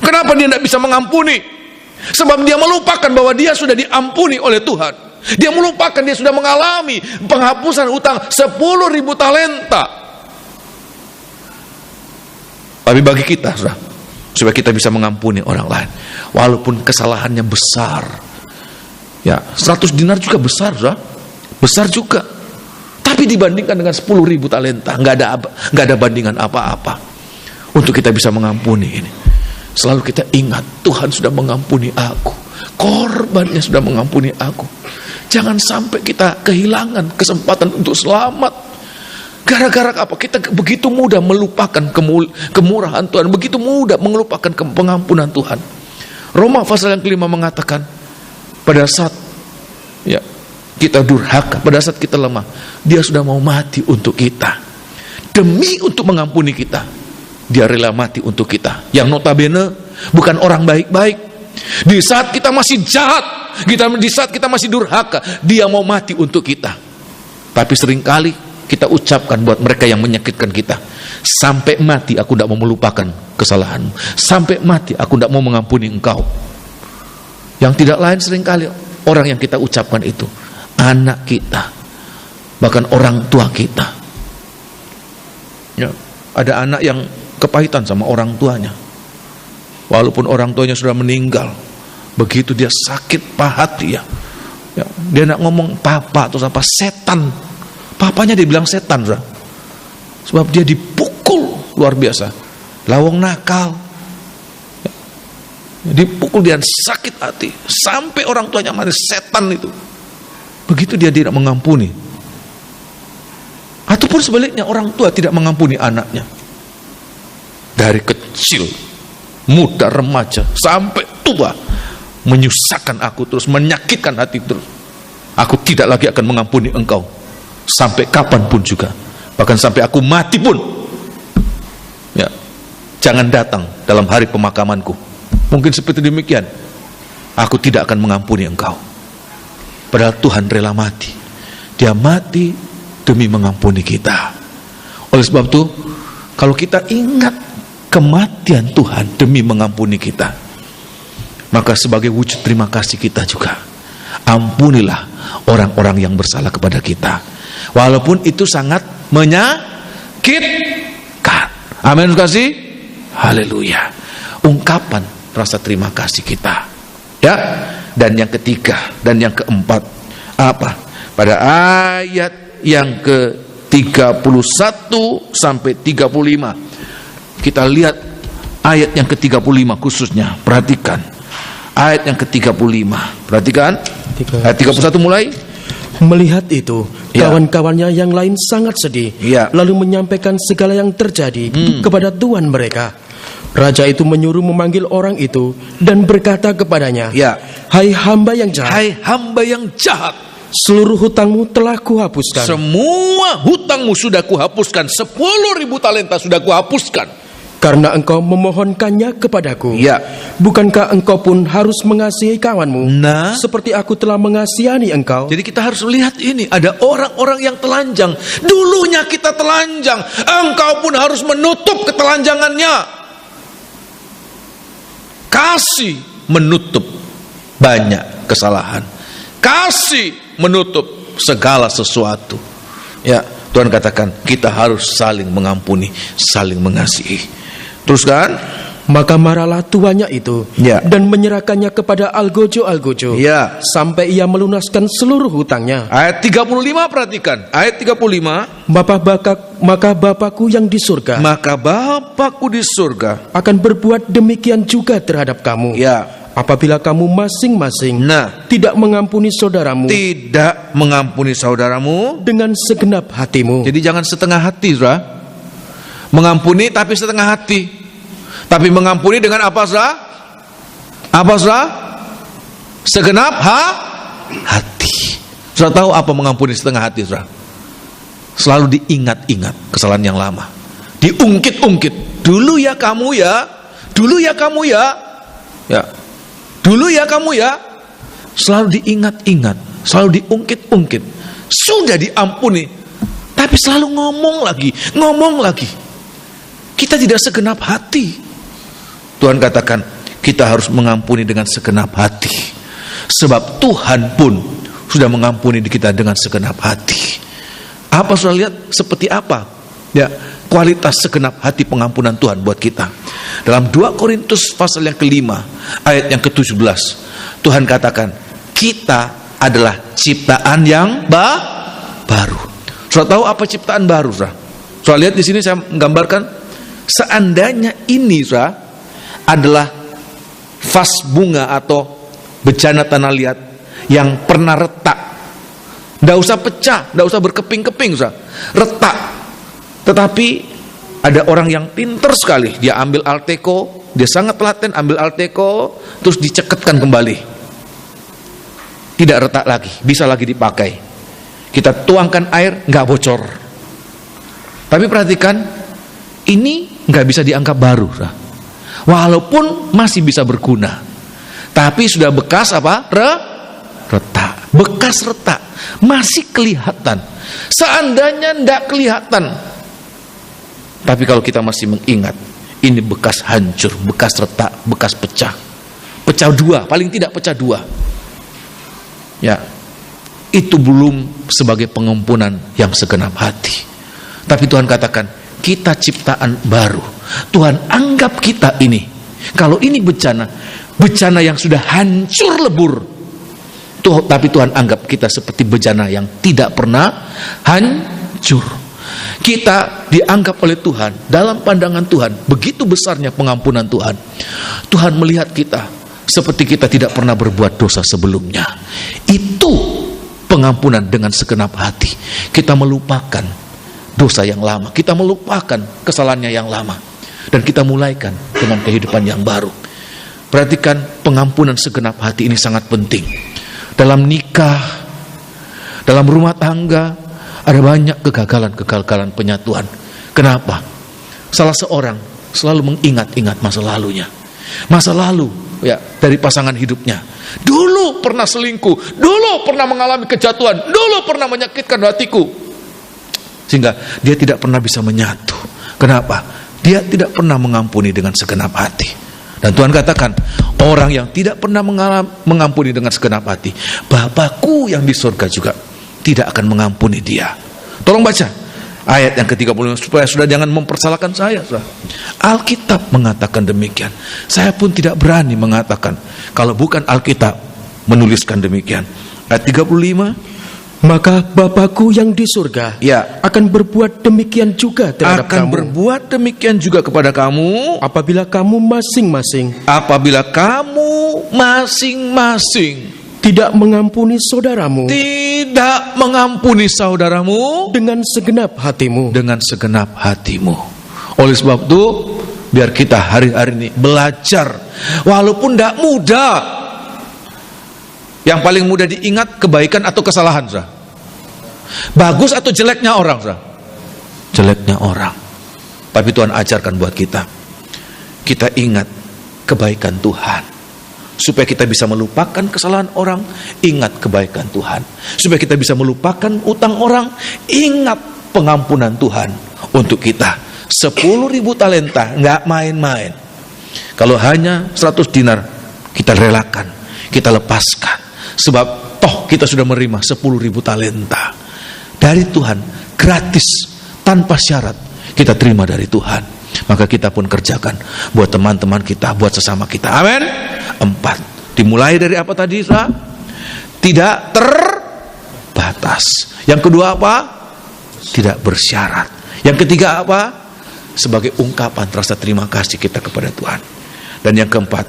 Kenapa dia tidak bisa mengampuni? Sebab dia melupakan bahwa dia sudah diampuni oleh Tuhan. Dia melupakan dia sudah mengalami penghapusan utang 10.000 talenta. Tapi bagi kita, saudara, supaya kita bisa mengampuni orang lain walaupun kesalahannya besar. Ya, 100 dinar juga besar, saudara. Besar juga. Tapi dibandingkan dengan 10.000 talenta, nggak ada bandingan apa-apa untuk kita bisa mengampuni ini. Selalu kita ingat, Tuhan sudah mengampuni aku, korbannya sudah mengampuni aku. Jangan sampai kita kehilangan kesempatan untuk selamat gara-gara apa? Kita begitu mudah melupakan kemurahan Tuhan, begitu mudah melupakan pengampunan Tuhan. Roma pasal yang kelima mengatakan, pada saat ya kita durhaka, pada saat kita lemah, Dia sudah mau mati untuk kita. Demi untuk mengampuni kita, Dia rela mati untuk kita. Yang notabene bukan orang baik-baik. Di saat kita masih jahat, di saat kita masih durhaka, Dia mau mati untuk kita. Tapi seringkali kita ucapkan buat mereka yang menyakitkan kita, sampai mati aku tidak mau melupakan kesalahanmu, sampai mati aku tidak mau mengampuni engkau. Yang tidak lain seringkali orang yang kita ucapkan itu anak kita, bahkan orang tua kita. Ya, ada anak yang kepahitan sama orang tuanya, walaupun orang tuanya sudah meninggal. Begitu dia sakit hati ya, dia nak ngomong papa atau apa, setan. Papanya dibilang setan, saudara. Sebab dia dipukul luar biasa, lawang nakal. Dipukul, dia sakit hati sampai orang tuanya mati, setan itu. Begitu dia tidak mengampuni. Ataupun sebaliknya, orang tua tidak mengampuni anaknya. Dari kecil, muda, remaja, sampai tua, menyusahkan aku terus, menyakitkan hati terus. Aku tidak lagi akan mengampuni engkau sampai kapanpun juga, bahkan sampai aku mati pun. Ya, jangan datang dalam hari pemakamanku. Mungkin seperti demikian, aku tidak akan mengampuni engkau. Padahal Tuhan rela mati. Dia mati demi mengampuni kita. Oleh sebab itu, kalau kita ingat kematian Tuhan demi mengampuni kita, maka sebagai wujud terima kasih kita juga, ampunilah orang-orang yang bersalah kepada kita, walaupun itu sangat menyakitkan. Amin, kasih. Haleluya. Ungkapan rasa terima kasih kita. Ya. Dan yang ketiga dan yang keempat apa? Pada ayat yang ke-31 sampai 35. Kita lihat ayat yang ke-35 khususnya. Perhatikan. Ayat yang ke-35. Perhatikan. Ayat 31 mulai. Melihat itu, kawan-kawannya yang lain sangat sedih, lalu menyampaikan segala yang terjadi kepada tuan mereka. Raja itu menyuruh memanggil orang itu dan berkata kepadanya, Hai hamba yang jahat, hai hamba yang jahat, seluruh hutangmu telah kuhapuskan. Semua hutangmu sudah kuhapuskan, 10.000 talenta sudah kuhapuskan. Karena engkau memohonkannya kepadaku. Bukankah engkau pun harus mengasihi kawanmu, seperti aku telah mengasihani engkau? Jadi kita harus melihat ini, ada orang-orang yang telanjang. Dulunya kita telanjang, engkau pun harus menutup ketelanjangannya. Kasih menutup banyak kesalahan, kasih menutup segala sesuatu. Ya, Tuhan katakan kita harus saling mengampuni, saling mengasihi. Teruskan. Maka marahlah tuannya itu dan menyerahkannya kepada algojo-algojo sampai ia melunaskan seluruh hutangnya. Ayat 35, perhatikan. Ayat 35. Maka Bapakku yang di surga, akan berbuat demikian juga terhadap kamu. Apabila kamu masing-masing tidak mengampuni saudaramu dengan segenap hatimu. Jadi jangan setengah hati, saudara. Mengampuni tapi setengah hati. Tapi mengampuni dengan apa, saudara? Apa, saudara? Segenap hati. Saudara tahu apa mengampuni setengah hati, saudara? Selalu diingat-ingat kesalahan yang lama. Diungkit-ungkit. Dulu ya kamu ya. Dulu ya kamu ya. Ya. Dulu ya kamu ya. Selalu diingat-ingat. Selalu diungkit-ungkit. Sudah diampuni. Tapi selalu ngomong lagi. Kita tidak segenap hati. Tuhan katakan kita harus mengampuni dengan segenap hati. Sebab Tuhan pun sudah mengampuni kita dengan segenap hati. Apa sudah lihat seperti apa Ya, kualitas segenap hati pengampunan Tuhan buat kita. Dalam 2 Korintus pasal yang kelima, ayat yang ke-17, Tuhan katakan, kita adalah ciptaan yang baru. Saudara tahu apa ciptaan baru, saudara? Saudara lihat di sini saya menggambarkan, seandainya ini, saudara, adalah vas bunga atau bejana tanah liat yang pernah retak, nggak usah pecah, nggak usah berkeping-keping, saudara, retak. Tetapi ada orang yang pintar sekali, dia ambil Alteco, dia sangat telaten, ambil Alteco, terus diceketkan kembali, tidak retak lagi, bisa lagi dipakai. Kita tuangkan air, nggak bocor. Tapi perhatikan, ini nggak bisa dianggap baru, walaupun masih bisa berguna, tapi sudah bekas apa? Retak, bekas retak, masih kelihatan. Seandainya nggak kelihatan, tapi kalau kita masih mengingat, ini bekas hancur, bekas retak, bekas pecah, pecah 2, paling tidak pecah 2. Ya, itu belum sebagai pengampunan yang segenap hati. Tapi Tuhan katakan, kita ciptaan baru. Tuhan anggap kita ini, kalau ini bencana yang sudah hancur lebur, tapi Tuhan anggap kita seperti bejana yang tidak pernah hancur. Kita dianggap oleh Tuhan, dalam pandangan Tuhan, begitu besarnya pengampunan Tuhan. Tuhan melihat kita seperti kita tidak pernah berbuat dosa sebelumnya. Itu pengampunan dengan segenap hati. Kita melupakan dosa yang lama, kita melupakan kesalahannya yang lama, dan kita mulaikan dengan kehidupan yang baru. Perhatikan, pengampunan segenap hati ini sangat penting. Dalam nikah, dalam rumah tangga, ada banyak kegagalan penyatuan. Kenapa? Salah seorang selalu mengingat-ingat masa lalunya. Masa lalu ya dari pasangan hidupnya. Dulu pernah selingkuh, dulu pernah mengalami kejatuhan, dulu pernah menyakitkan hatiku. Sehingga dia tidak pernah bisa menyatu. Kenapa? Dia tidak pernah mengampuni dengan segenap hati. Dan Tuhan katakan, orang yang tidak pernah mengampuni dengan segenap hati, Bapakku yang di surga juga tidak akan mengampuni dia. Tolong baca ayat yang ke-35 supaya sudah jangan mempersalahkan saya, saudara. Alkitab mengatakan demikian. Saya pun tidak berani mengatakan kalau bukan Alkitab menuliskan demikian. Ayat 35, maka Bapakku yang di surga akan berbuat demikian juga terhadap kamu. Akan berbuat demikian juga kepada kamu apabila kamu masing-masing tidak mengampuni saudaramu dengan segenap hatimu. Oleh sebab itu, biar kita hari-hari ini belajar, walaupun tidak mudah. Yang paling mudah diingat kebaikan atau kesalahan, saudara? Bagus atau jeleknya orang, saudara? Jeleknya orang. Tapi Tuhan ajarkan buat kita ingat kebaikan Tuhan. Supaya kita bisa melupakan kesalahan orang, ingat kebaikan Tuhan. Supaya kita bisa melupakan utang orang, ingat pengampunan Tuhan untuk kita. 10.000 talenta, nggak main-main. Kalau hanya 100 dinar, kita relakan, kita lepaskan. Sebab toh kita sudah menerima 10.000 talenta dari Tuhan, gratis, tanpa syarat. Kita terima dari Tuhan. Maka kita pun kerjakan buat teman-teman kita, buat sesama kita. Amin. 4. Dimulai dari apa tadi, saudara? Tidak terbatas. Yang kedua apa? Tidak bersyarat. Yang ketiga apa? Sebagai ungkapan rasa terima kasih kita kepada Tuhan. Dan yang keempat,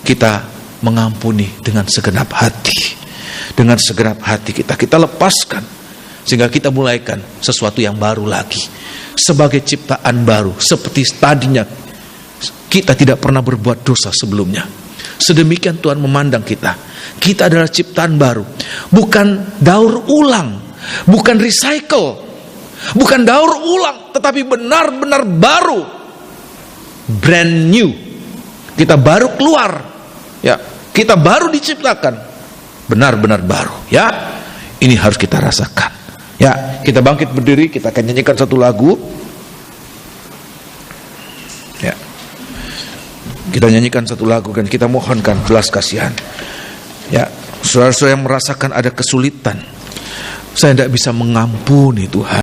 kita mengampuni dengan segenap hati. Dengan segenap hati kita lepaskan, sehingga kita mulaikan sesuatu yang baru lagi. Sebagai ciptaan baru, seperti tadinya kita tidak pernah berbuat dosa sebelumnya. Sedemikian Tuhan memandang kita. Kita adalah ciptaan baru, bukan daur ulang, bukan recycle, bukan daur ulang, tetapi benar-benar baru, brand new. Kita baru keluar, ya, kita baru diciptakan, benar-benar baru. Ya, ini harus kita rasakan. Ya, kita bangkit berdiri, kita akan nyanyikan satu lagu. Ya, kita nyanyikan satu lagu dan kita mohonkan belas kasihan. Ya, saudara-saudara yang merasakan ada kesulitan, saya tidak bisa mengampuni Tuhan.